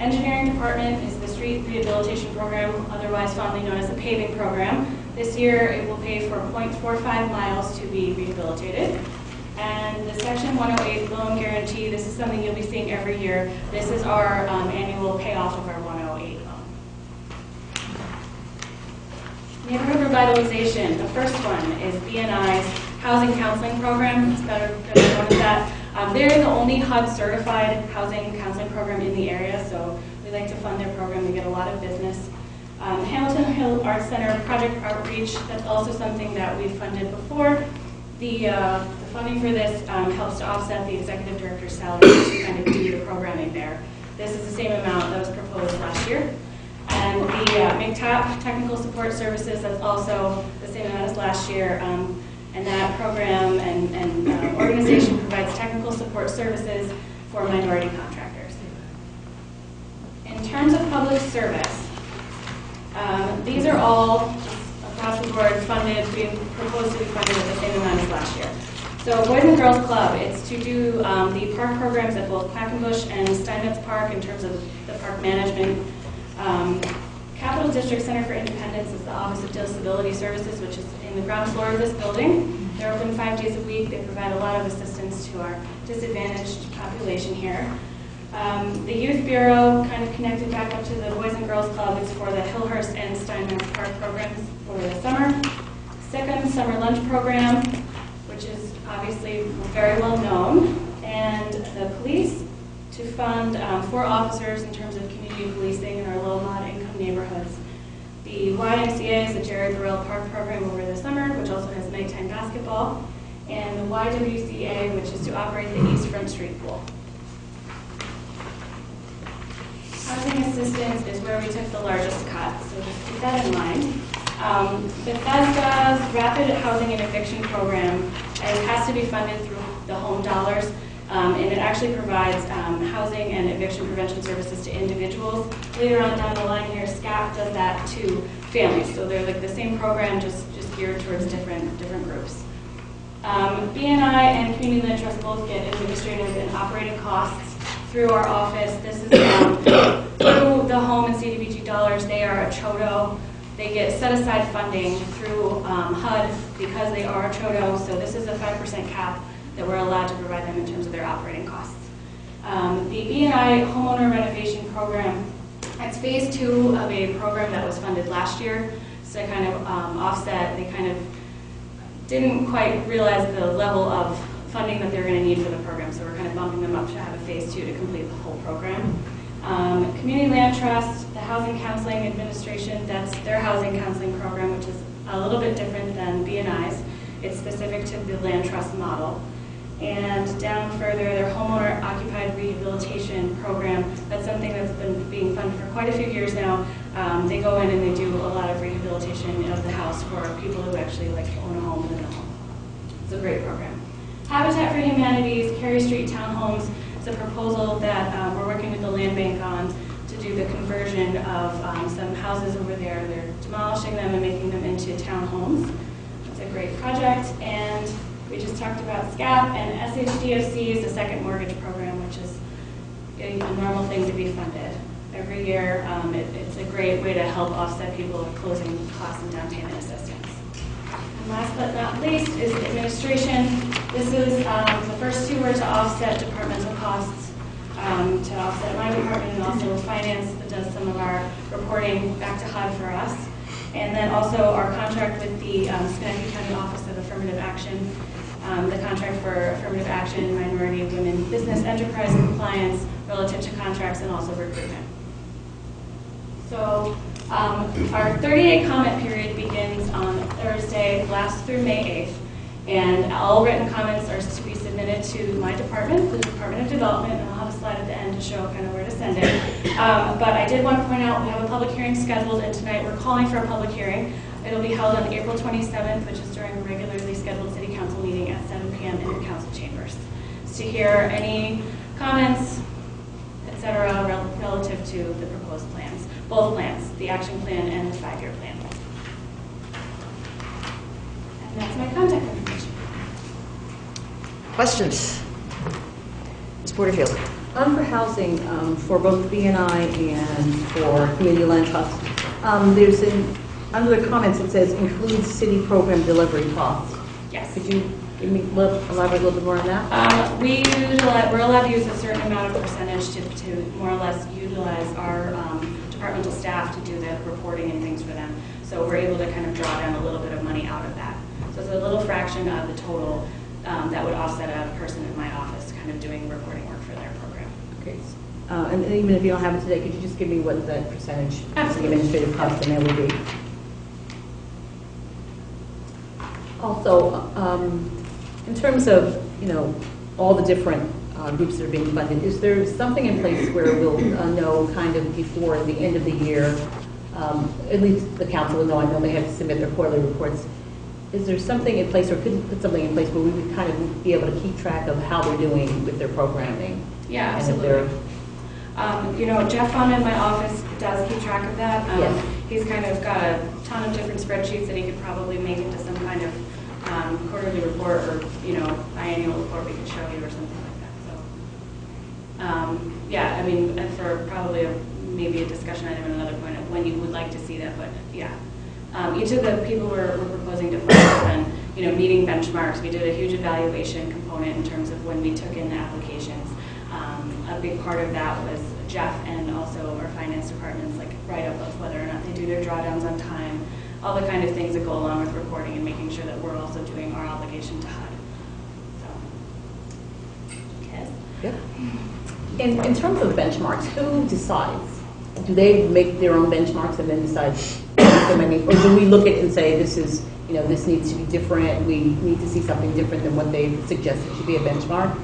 Engineering Department is the Street Rehabilitation Program, otherwise fondly known as the Paving Program. This year it will pay for 0.45 miles to be rehabilitated. And the Section 108 loan guarantee, this is something you'll be seeing every year. This is our annual payoff of our 108 loan. Neighborhood revitalization, the first one is BNI's housing counseling program. It's better known as that. They're the only HUD certified housing counseling program in the area, so we like to fund their program. We get a lot of business. Hamilton Hill Arts Center Project Outreach, that's also something that we've funded before. The funding for this helps to offset the executive director's salary to kind of do the programming there. This is the same amount that was proposed last year. And the MCTAP Technical Support Services, that's also the same amount as last year. And that program and organization provides technical support services for minority contractors. In terms of public service, these are all across the board funded, being proposed to be funded at the same amount as last year. So Boys and Girls Club, it's to do the park programs at both Quackenbush and Steinmetz Park in terms of the park management. Capital District Center for Independence is the Office of Disability Services, which is in the ground floor of this building. They're open 5 days a week. They provide a lot of assistance to our disadvantaged population here. The Youth Bureau, kind of connected back up to the Boys and Girls Club, is for the Hillhurst and Steinmetz Park programs for the summer. Second, Summer Lunch Program, which is obviously very well known. And the police, to fund 4 officers in terms of community policing in our low mod-income neighborhoods. The YMCA is the Jerry Burrell Park program over the summer, which also has nighttime basketball. And the YWCA, which is to operate the East Front Street Pool. Housing assistance is where we took the largest cut, so just keep that in mind. Bethesda's Rapid Housing and Eviction Program, it has to be funded through the home dollars. And it actually provides housing and eviction prevention services to individuals. Later on down the line here, SCAP does that to families. So they're like the same program, just geared towards different groups. BNI and Community Land Trust both get administrative and operating costs through our office. This is through the home and CDBG dollars. They are a CHODO. They get set-aside funding through HUD because they are a CHODO. So this is a 5% cap that we're allowed to provide them in terms of their operating costs. The BNI Homeowner Renovation Program, it's phase 2 of a program that was funded last year. So kind of offset, they kind of didn't quite realize the level of funding that they're going to need for the program, so we're kind of bumping them up to have a phase 2 to complete the whole program. Community Land Trust, the Housing Counseling Administration, that's their housing counseling program, which is a little bit different than B&I's. It's specific to the land trust model. And down further, their homeowner occupied rehabilitation program, that's something that's been being funded for quite a few years now. They go in and they do a lot of rehabilitation of the house for people who actually like to own a home and live in a home. It's a great program. Habitat for Humanity's Carey Street Townhomes is a proposal that we're working with the land bank on to do the conversion of some houses over there. They're demolishing them and making them into townhomes. It's a great project. And we just talked about SCAP, and SHDFC is the second mortgage program, which is a normal thing to be funded. Every year, it's a great way to help offset people with closing costs and down payment assistance. And last but not least is administration. This is the first two were to offset departmental costs, to offset my department and also finance that does some of our reporting back to HUD for us. And then also our contract with the Schenectady County Office of Affirmative Action, the contract for affirmative action, minority, women, business, enterprise compliance relative to contracts and also recruitment. So our 30-day comment period begins on Thursday, lasts through May 8th. And all written comments are to be submitted to my department, the Department of Development, and I'll have a slide at the end to show kind of where to send it. But I did want to point out we have a public hearing scheduled, and tonight we're calling for a public hearing. It'll be held on April 27th, which is during a regularly scheduled City Council meeting at 7 p.m. in your council chambers. To hear any comments, etc., relative to the proposed plans, both plans, the action plan and the 5-year plan. And that's my contact information. Questions? Ms. Porterfield. For housing, for both B&I and for Community Land Trust, there's under the comments it says includes city program delivery costs. Yes. Could you elaborate a little bit more on that? We're allowed to use a certain amount of percentage to more or less utilize our departmental staff to do the reporting and things for them. So we're able to kind of draw down a little bit of money out of that. So it's a little fraction of the total that would offset a person in my office kind of doing reporting work for their program. Okay. And even if you don't have it today, could you just give me what that percentage of the administrative cost and that would be? Also, in terms of, all the different groups that are being funded, is there something in place where we'll know kind of before the end of the year, at least the council will know, I know they have to submit their quarterly reports. Is there something in place, or could you put something in place where we would kind of be able to keep track of how they're doing with their programming? Yeah, absolutely. Jeff Fun in my office does keep track of that. Yes. He's kind of got a ton of different spreadsheets that he could probably make into some kind of quarterly report or, biannual report we could show you or something like that. So, yeah, I mean, for probably maybe a discussion item at another point of when you would like to see that, but yeah. Each of the people we're proposing to fund has been, meeting benchmarks. We did a huge evaluation component in terms of when we took in the applications. A big part of that was Jeff and also our finance department's write-up of whether or not they do their drawdowns on time, all the kind of things that go along with reporting and making sure that we're also doing our obligation to HUD. So, yes. Yep. In terms of benchmarks, who decides? Do they make their own benchmarks and then decide how many, or do we look at it and say this is, this needs to be different, we need to see something different than what they suggested should be a benchmark?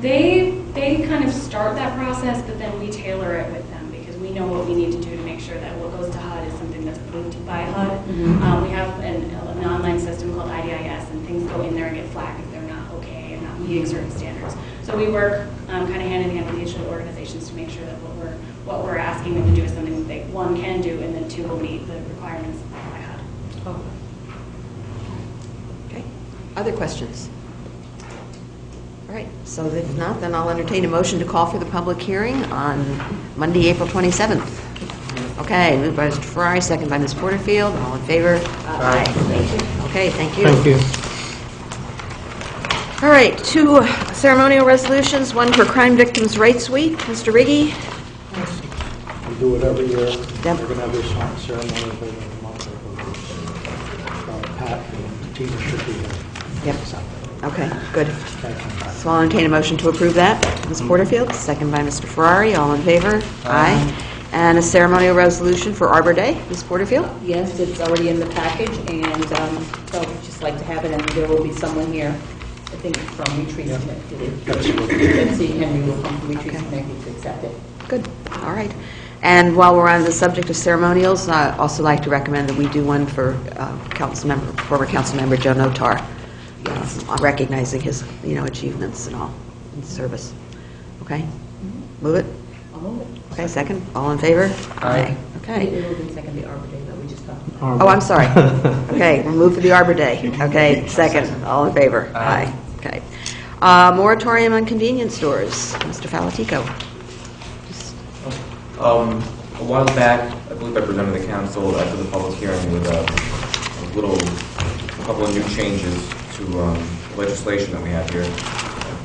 They kind of start that process, but then we tailor it with them because we know what we need to do to make sure that what goes to HUD is something that's approved by HUD. Mm-hmm. We have an online system called IDIS, and things go in there and get flagged if they're not okay and not meeting certain standards. So we work kind of hand in hand with each of the organizations to make sure that what we're asking them to do is something that they, one, can do, and then two, will meet the requirements by HUD. Oh. Okay. Other questions? All right, so if not, then I'll entertain a motion to call for the public hearing on Monday, April 27th. Okay, moved by Mr. Ferrari, second by Ms. Porterfield. All in favor? Aye. Okay, thank you. Thank you. All right, 2 ceremonial resolutions, one for Crime Victims' Rights Week. Mr. Riggi? We do it every year. Yep. We're going to have this ceremony for the month. Pat Tina should be here. Yep. Okay, good. So I'll entertain a motion to approve that. Ms. Porterfield, second by Mr. Ferrari. All in favor? Aye. And a ceremonial resolution for Arbor Day. Ms. Porterfield? Yes, it's already in the package, and so I'd just like to have it, and there will be someone here, I think, from Retreat Schenectady. Betsy Henry will come from Retreat Schenectady to accept it. Good. All right. And while we're on the subject of ceremonials, I'd also like to recommend that we do one for former council member Joe Notar, recognizing his achievements and all in service. Okay? Move it? I'll move it. Okay, second. All in favor? Aye. Okay. We moved in second the Arbor Day that we just talked about. Oh, I'm sorry. Okay, we'll move for the Arbor Day. Okay, second. All in favor? Aye. Okay. Moratorium on convenience stores. Mr. Falatico. A while back, I believe I presented the council after the public hearing with a couple of new changes to legislation that we have here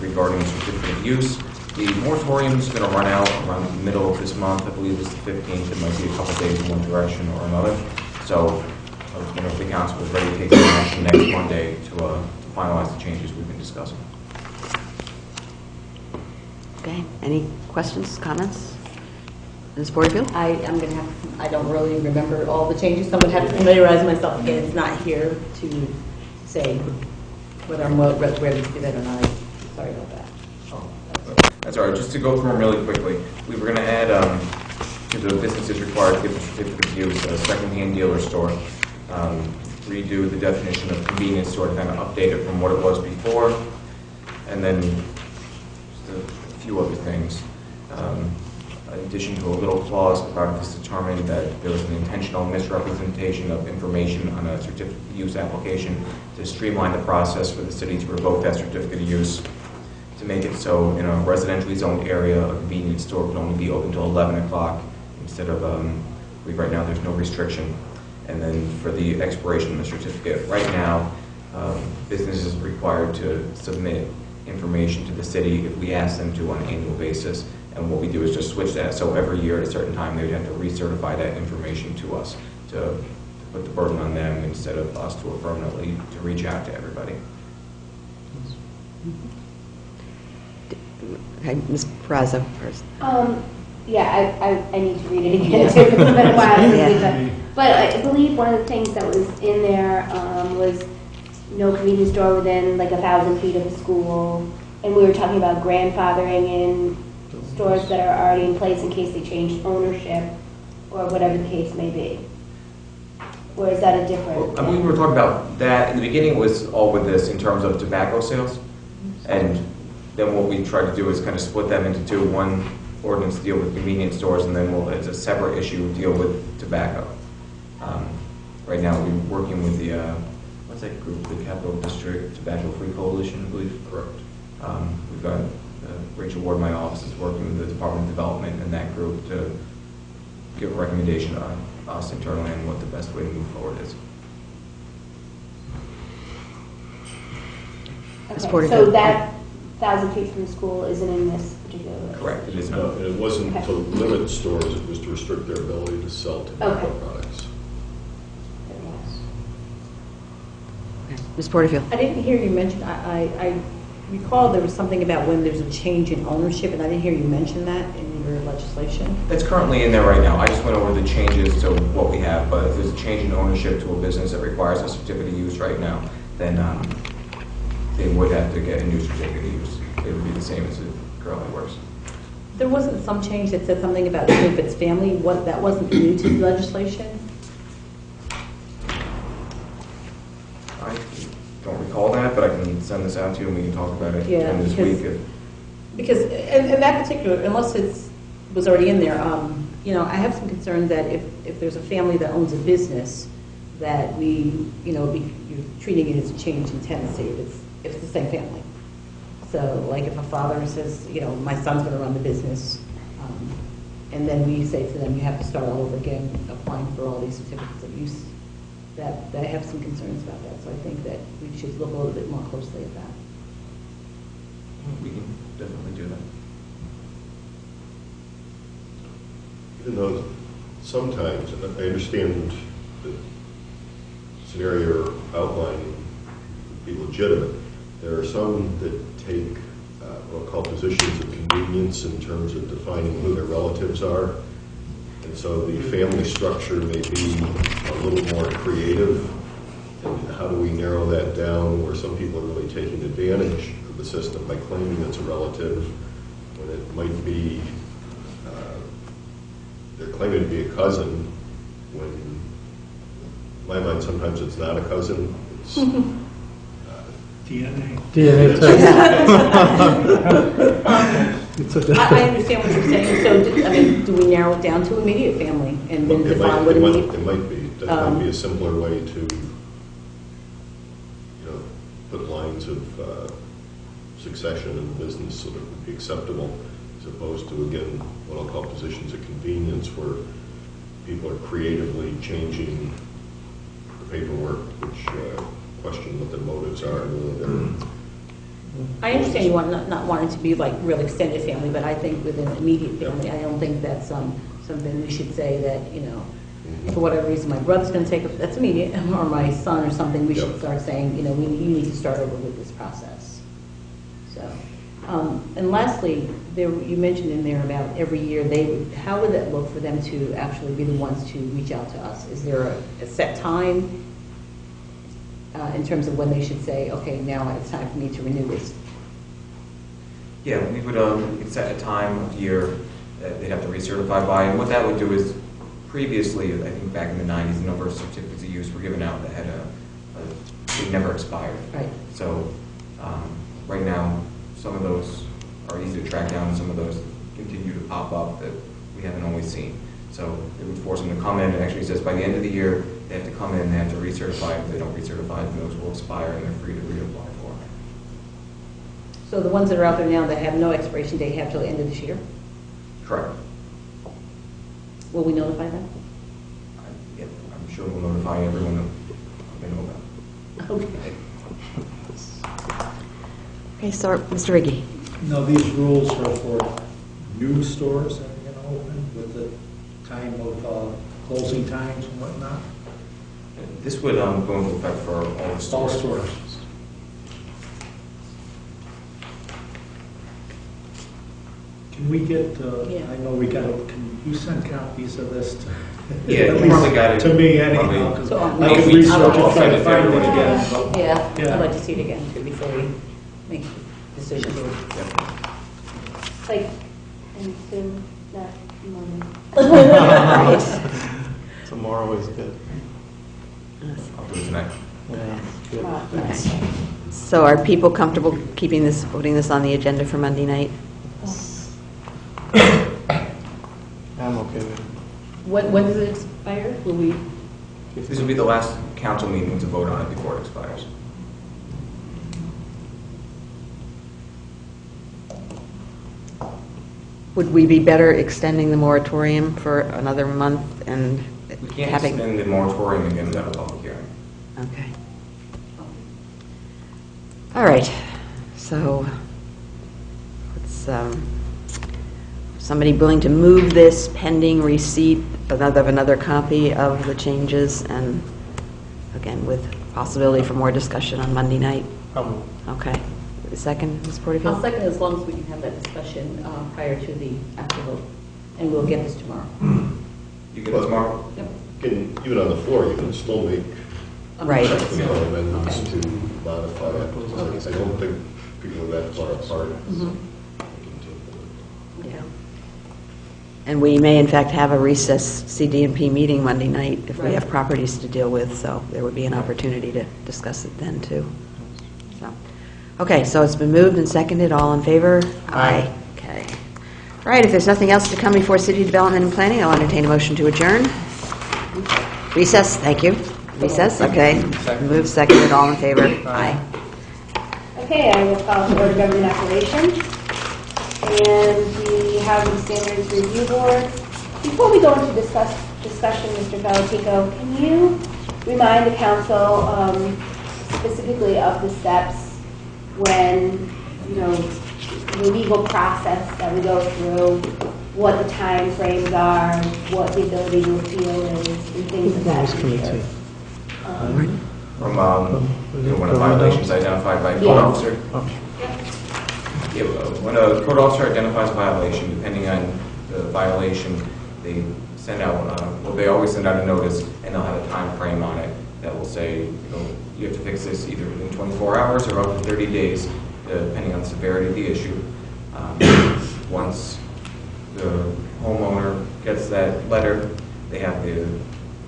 regarding certificate of use. The moratorium is going to run out around the middle of this month. I believe it's the 15th. It might be a couple of days in one direction or another. So I was wondering if the council was ready to take some action next Monday to finalize the changes we've been discussing. Okay, any questions, comments? Ms. Porterfield? I don't really remember all the changes, so I'm going to have to familiarize myself again. It's not here to say whether I'm ready to do that or not. Sorry about that. That's all right. Just to go through them really quickly, we were going to add to the businesses required to get the certificate of use a second-hand dealer store, redo the definition of convenience store to kind of update it from what it was before, and then just a few other things. In addition to a little clause about if it's determined that there was an intentional misrepresentation of information on a certificate of use application, to streamline the process for the city to revoke that certificate of use, to make it so in a residentially zoned area, a convenience store would only be open until 11 o'clock instead of, right now there's no restriction. And then for the expiration of the certificate, right now, businesses are required to submit information to the city if we ask them to on an annual basis. And what we do is just switch that, so every year at a certain time they would have to recertify that information to us to put the burden on them instead of us to affirmatively to reach out to everybody. Okay, Ms. Peraza first. Yeah, I need to read it again too, because it's been a while since we've done. But I believe one of the things that was in there was no convenience store within like 1,000 feet of a school. And we were talking about grandfathering in stores that are already in place in case they change ownership or whatever the case may be. Or is that a different? Well, I believe we were talking about that in the beginning. It was all with this in terms of tobacco sales, and then what we tried to do is kind of split them into two. One ordinance deal with convenience stores, and then it's a separate issue deal with tobacco. Right now we're working with the what's that group? The Capital District Tobacco Free Coalition, I believe. Correct. We've got Rachel Ward, my office, is working with the Department of Development and that group to give a recommendation on us internally on what the best way to move forward is. Okay, so that 1,000 feet from the school isn't in this particular list? Correct, it is not. No, and it wasn't Okay. to limit stores, it was to restrict their ability to sell tobacco products. Ms. Porterfield? I didn't hear you mention, I recall there was something about when there's a change in ownership, and I didn't hear you mention that in your legislation. That's currently in there right now. I just went over the changes to what we have, but if there's a change in ownership to a business that requires a certificate of use right now, then they would have to get a new certificate of use. It would be the same as it currently works. There wasn't some change that said something about if it's family, that wasn't new to the legislation? I don't recall that, but I can send this out to you and we can talk about it Yeah, this week. Because in that particular, unless it was already in there, I have some concern that if there's a family that owns a business, that you're treating it as a change in tenancy if it's the same family. So like if a father says, my son's going to run the business, and then we say to them, you have to start all over again applying for all these certificates of use, that I have some concerns about that. So I think that we should look a little bit more closely at that. We can definitely do that. Even though sometimes, I understand the scenario you're outlining be legitimate. There are some that take what I'll call positions of convenience in terms of defining who their relatives are. And so the family structure may be a little more creative. And how do we narrow that down where some people are really taking advantage of the system by claiming it's a relative when it might be, they're claiming to be a cousin when, in my mind, sometimes it's not a cousin. It's DNA. DNA test. I understand what you're saying. So, I mean, do we narrow it down to immediate family and then define what immediate? It might be. That might be a simpler way to, put lines of succession in the business so that it would be acceptable, as opposed to, again, what I'll call positions of convenience, where people are creatively changing the paperwork, which question what their motives are. I understand you want not wanting to be like real extended family, but I think within immediate family, I don't think that's something we should say that, for whatever reason, my brother's going to take that's immediate, or my son or something, we should start saying, you need to start over with this process. So, and lastly, you mentioned in there about every year, how would that look for them to actually be the ones to reach out to us? Is there a set time in terms of when they should say, okay, now it's time for me to renew this? Yeah, we would set a time of year that they'd have to recertify by, and what that would do is, previously, I think back in the 90s, the number of certificates of use were given out that had they never expired. Right. So right now, some of those are easy to track down, and some of those continue to pop up that we haven't always seen. So it would force them to come in, and actually says by the end of the year, they have to come in, they have to recertify. If they don't recertify, then those will expire, and they're free to reapply for. So the ones that are out there now that have no expiration date have till the end of this year? Correct. Will we notify them? Yeah, I'm sure we'll notify everyone that they know about. Okay. Okay, so Mr. Riggi. Now, these rules are for new stores that are going to open with the time of closing times and whatnot? This would go into effect for all the stores. All stores. Can we get, I know we got, can you send copies of this to? Yeah, you probably got it. To me anyhow, because So, I can research and try to find it everyone. again. but- Yeah, I'd like to see it again too before we make decisions. Like, and soon, not morning. Tomorrow is good. I'll do it tonight. Yeah, good. So are people comfortable putting this on the agenda for Monday night? I'm okay with it. When does it expire? Will we? This will be the last council meeting to vote on it before it expires. Would we be better extending the moratorium for another month and We can't having? extend the moratorium again without a public hearing. Okay. All right, so let's, somebody willing to move this pending receipt of another copy of the changes, and again, with possibility for more discussion on Monday night? Okay. Second, Ms. Porterfield? I'll second as long as we can have that discussion prior to the actual vote, and we'll get this tomorrow. You get it tomorrow? Yep. Even on the floor, you can still make Right. technical amendments to modify it. I don't think people are that far apart. Yeah. And we may, in fact, have a recess CD&P meeting Monday night if we have properties to deal with, so there would be an opportunity to discuss it then, too. So, okay, so it's been moved and seconded. All in favor? Aye. Okay. All right, if there's nothing else to come before City Development and Planning, I'll entertain a motion to adjourn. Recess, thank you. Recess, okay. Moved, seconded, all in favor? Aye. Okay, I will call to order government operations. And we have the Standards Review Board. Before we go into discussion, Mr. Galatico, can you remind the council specifically of the steps when, the legal process that we go through, what the time frames are, what the ability to appeal is, and things of that nature? from when a violation is identified by a code officer. Yeah, when a code officer identifies a violation, depending on the violation, they send out, well, they always send out a notice, and they'll have a time frame on it that will say, you have to fix this either within 24 hours or up to 30 days, depending on the severity of the issue. Once the homeowner gets that letter, they have the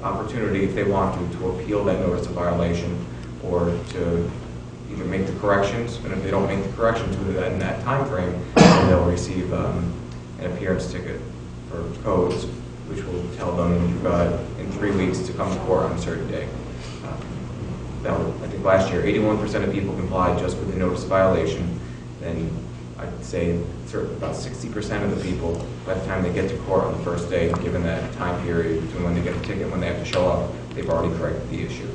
opportunity, if they want to appeal that notice of violation or to either make the corrections, and if they don't make the corrections within that time frame, then they'll receive an appearance ticket for codes, which will tell them you've got in 3 weeks to come to court on a certain day. I think last year, 81% of people complied just with the notice of violation, and I'd say about 60% of the people, by the time they get to court on the first day, given that time period between when they get the ticket and when they have to show up, they've already corrected the issue.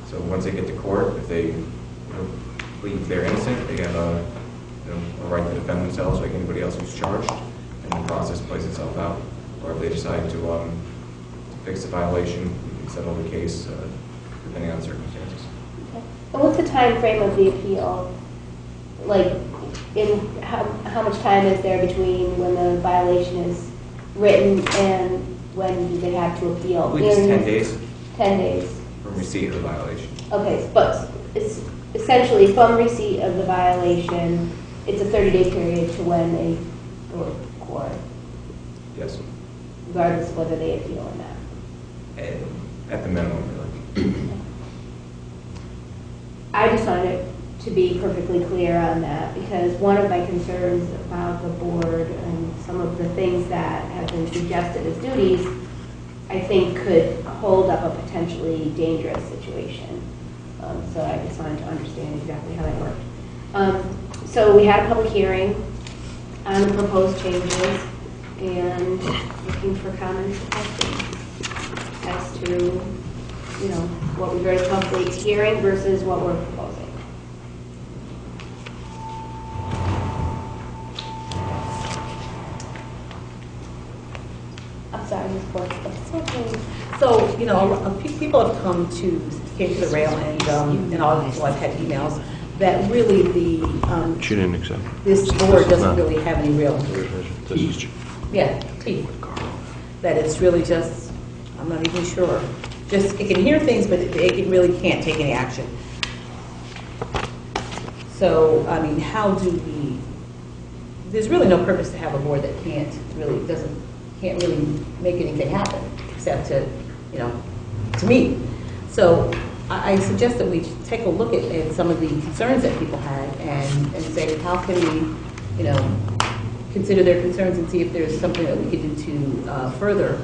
So once they get to court, if they believe they're innocent, they have a right to defend themselves like anybody else who's charged, and the process plays itself out. Or if they decide to fix the violation, you can settle the case depending on circumstances. Okay. And what's the time frame of the appeal? Like, in how much time is there between when the violation is written and when do they have to appeal? I believe it's 10 days. 10 days. From receipt of the violation. Okay, but it's essentially from receipt of the violation, it's a 30-day period to when they go to court. Yes. Regardless of whether they appeal or not. At the minimum, really. I just wanted to be perfectly clear on that, because one of my concerns about the board and some of the things that have been suggested as duties, I think could hold up a potentially dangerous situation. So I just wanted to understand exactly how that worked. So we had a public hearing on the proposed changes and looking for comments and questions as to, what we're very comfortable hearing versus what we're proposing. I'm sorry, Ms. Porter. It's okay. So, people have come to the rail and all, I've had emails that really She didn't accept. this board doesn't really have any real, This is teeth. That it's really just, I'm not even sure. Just, it can hear things, but it really can't take any action. So, how do we, there's really no purpose to have a board that can't really make anything happen, except to meet. So I suggest that we take a look at some of the concerns that people had and say, how can we, consider their concerns and see if there's something that we could do to further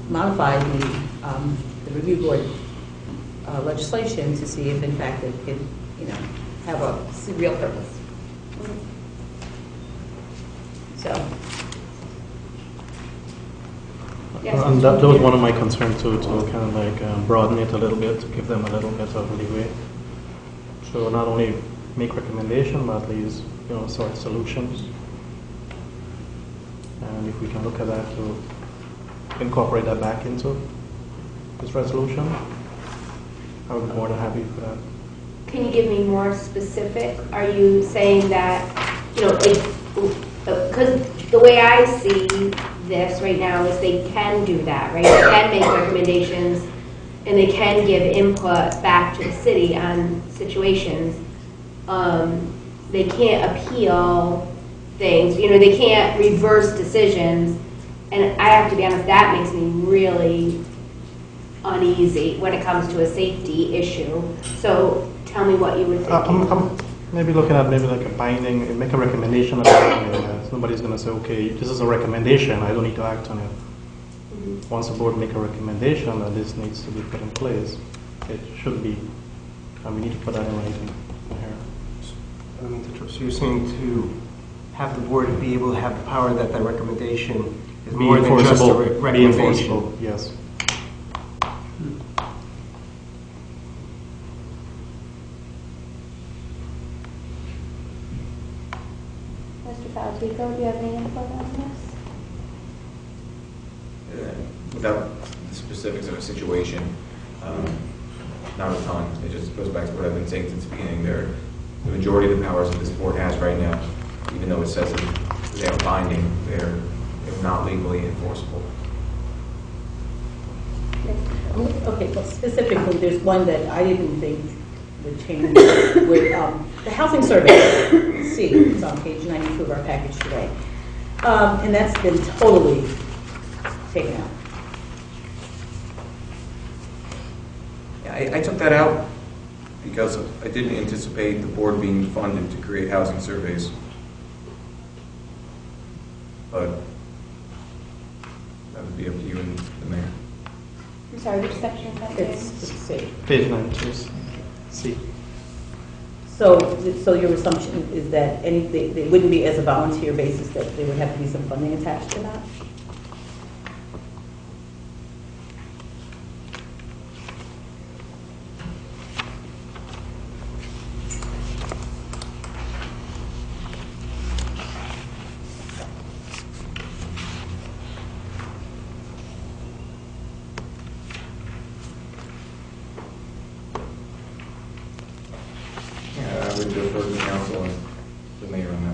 modify the review board legislation to see if in fact it could, have a real purpose. So. Yes, And that was one of my concerns too, to kind of like broaden it a little bit, to give them a little bit of leeway. So not only make recommendation, but at least, sort solutions. And if we can look at that to incorporate that back into this resolution, I would be more than happy for that. Can you give me more specific? Are you saying that, because the way I see this right now is they can do that, right? They can make recommendations and they can give input back to the city on situations. They can't appeal things, they can't reverse decisions. And I have to be honest, that makes me really uneasy when it comes to a safety issue. So tell me what you would think. I'm maybe looking at maybe like a binding, and make a recommendation on it. Nobody's going to say, okay, this is a recommendation, I don't need to act on it. Mm-hmm. Once the board make a recommendation that this needs to be put in place, it should be, and we need to put that in writing here. So you're saying to have the board be able to have the power that that recommendation is Be more than just a enforceable, be recommendation? enforceable, yes. Faltico, do you have any input on this? Without the specifics of a situation, not a ton. It just goes back to what I've been saying since the beginning. The majority of the powers that this board has right now, even though it says that they are binding, they're not legally enforceable. Okay, well, specifically, there's one that I didn't think would change with the housing survey. See, it's on page 92 of our package today. And that's been totally taken out. Yeah, I took that out because I didn't anticipate the board being funded to create housing surveys. But that would be up to you and the mayor. I'm sorry, which section is that? It's C. Page 92, C. So your assumption is that they wouldn't be as a volunteer basis, that there would have to be some funding attached to that? Yeah, I would defer to the council and the mayor on that.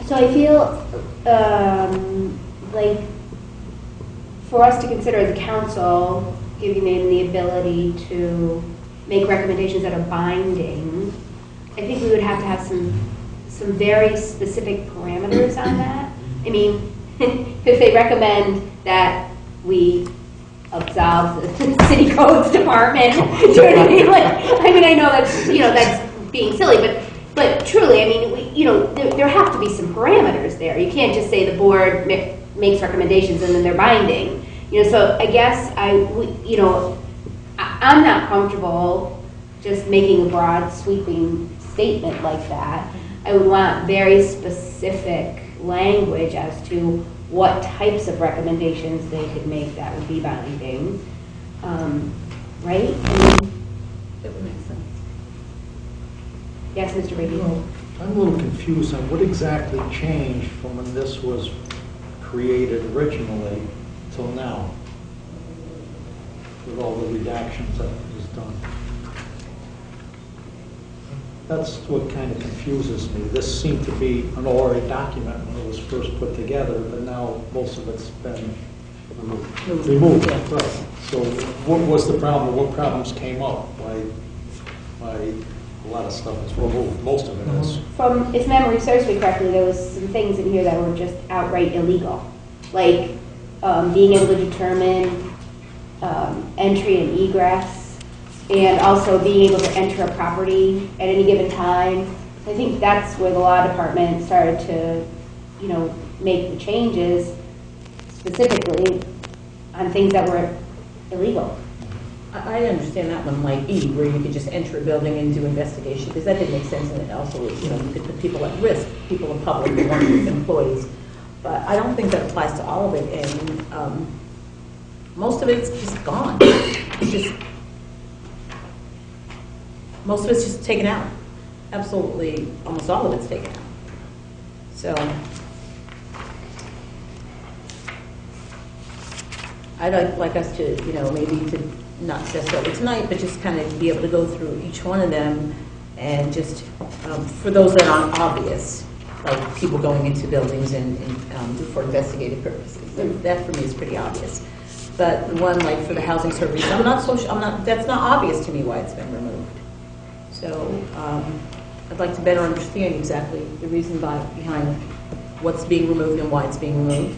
So I feel like for us to consider as a council, giving them the ability to make recommendations that are binding, I think we would have to have some very specific parameters on that. I mean, if they recommend that we absolve the city codes department, do you know what I mean? Like, I mean, I know that's, you know, that's being silly, but truly, I mean, there have to be some parameters there. You can't just say the board makes recommendations and then they're binding. You know, so I guess I'm not comfortable just making a broad sweeping statement like that. I would want very specific language as to what types of recommendations they could make that would be binding, right? That would make sense. Yes, Mr. Brady. I'm a little confused on what exactly changed from when this was created originally till now, with all the redactions that was done. That's what kind of confuses me. This seemed to be an already document when it was first put together, but now most of it's been removed. Yeah. Right. So what was the problem? What problems came up? Why a lot of stuff is removed? Most of it is. From, if memory serves me correctly, there was some things in here that were just outright illegal, like being able to determine entry and egress, and also being able to enter a property at any given time. I think that's where the law department started to, you know, make the changes specifically on things that were illegal. I understand that one, like E, where you could just enter a building and do investigation, because that didn't make sense, and it also, you know, you could put people at risk, people in public, who weren't employees. But I don't think that applies to all of it, and most of it's just gone. It's just, most of it's just taken out. Absolutely, almost all of it's taken out. So, I'd like us to, you know, maybe to not just over tonight, but just kind of be able to go through each one of them and just, for those that aren't obvious, like people going into buildings and for investigative purposes. And that for me is pretty obvious. But the one like for the housing surveys, that's not obvious to me why it's been removed. So I'd like to better understand exactly the reason behind what's being removed and why it's being removed.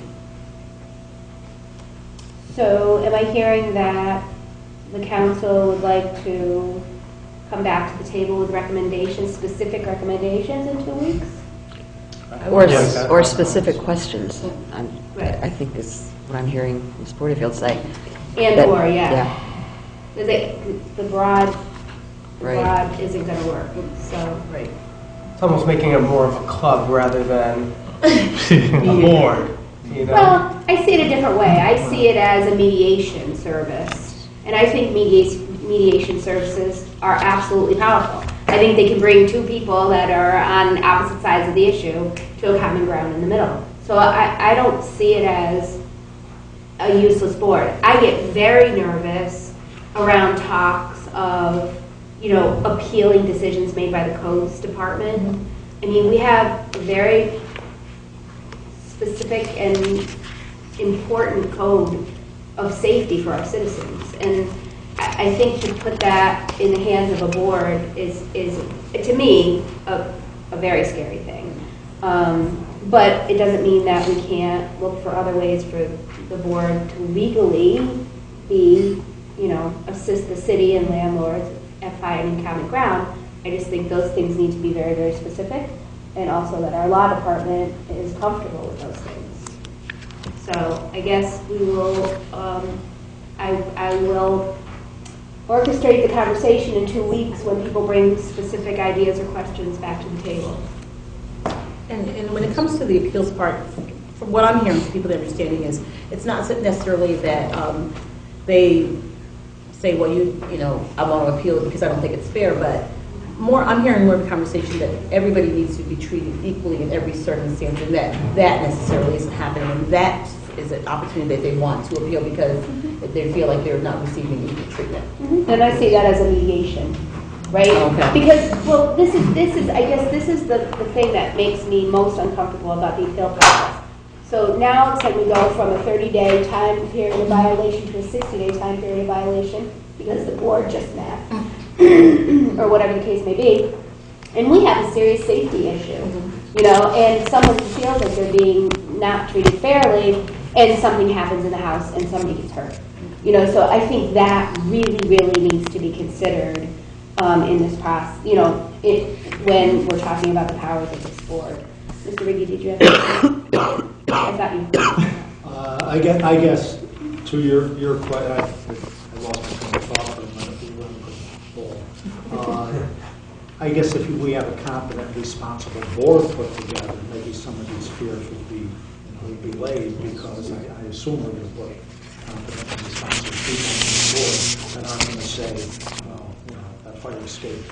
So am I hearing that the council would like to come back to the table with recommendations, specific recommendations in 2 weeks? Or specific questions. Right. I think is what I'm hearing Ms. Porterfield say. And That- or, yeah. The broad isn't going to work, so. Right. It's almost making it more of a club rather than a board, you know? Well, I see it a different way. I see it as a mediation service. And I think mediation services are absolutely powerful. I think they can bring two people that are on opposite sides of the issue to a common ground in the middle. So I don't see it as a useless board. I get very nervous around talks of, you know, appealing decisions made by the codes department. I mean, we have a very specific and important code of safety for our citizens. And I think to put that in the hands of a board is to me, a very scary thing. But it doesn't mean that we can't look for other ways for the board to legally be, you know, assist the city and landlords at finding common ground. I just think those things need to be very, very specific, and also that our law department is comfortable with those things. So I guess we will, I will orchestrate the conversation in 2 weeks when people bring specific ideas or questions back to the table. And when it comes to the appeals part, from what I'm hearing from people, the understanding is it's not necessarily that they say, well, you know, I want to appeal it because I don't think it's fair, but I'm hearing more of a conversation that everybody needs to be treated equally in every circumstance, and that necessarily isn't happening, and that is an opportunity that they want to appeal because they feel like they're not receiving equal treatment. And I see that as a mediation, right? Okay. Because, well, this is, I guess, this is the thing that makes me most uncomfortable about the appeal process. So now it's like we go from a 30-day time period of violation to a 60-day time period of violation because the board just met, or whatever the case may be. And we have a serious safety issue, you know, and someone feels like they're being not treated fairly, and something happens in the house and somebody gets hurt. You know, so I think that really, really needs to be considered in this process, you know, when we're talking about the powers of this board. Mr. Riggi, did you have I thought you. I guess to your question, I lost my train of thought for a minute. We were on the ball. I guess if we have a competent, responsible board put together, maybe some of these fears would be laid, because I assume we're going to put competent and responsible people on the board that aren't going to say, well, you know, that fire escape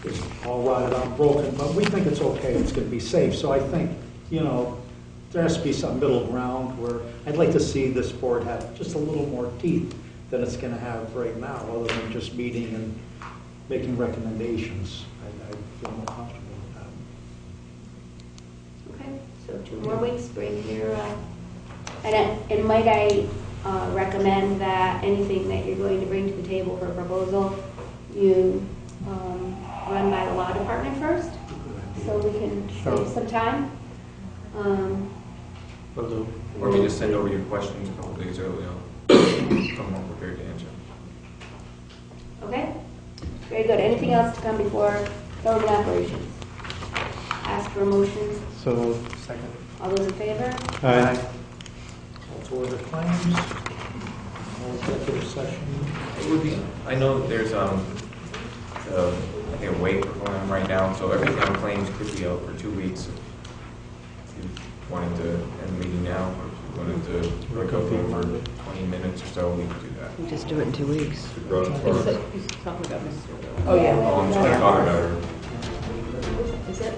is all rotted out, broken, but we think it's okay, it's going to be safe. So I think, you know, there has to be some middle ground where I'd like to see this board have just a little more teeth than it's going to have right now, other than just meeting and making recommendations. I feel more comfortable with that. Okay, so 2 more weeks, bring your, and might I recommend that anything that you're going to bring to the table for a proposal, you run by the law department first, so we can save some time. Or we just send over your questions a couple days early. I'll come home prepared to answer. Okay, very good. Anything else to come before government operations? Ask for a motion. So, second. All those in favor? Aye. Call to order claims. No executive session. It would be, I know that there's I think a waiver going on right now, so everything on claims could be out for 2 weeks. If you wanted to end the meeting now, or if you wanted to go for 20 minutes or so, we could do that. We just do it in 2 weeks. He's talking about Mr. Oh, I'm just going to talk about her. Is it?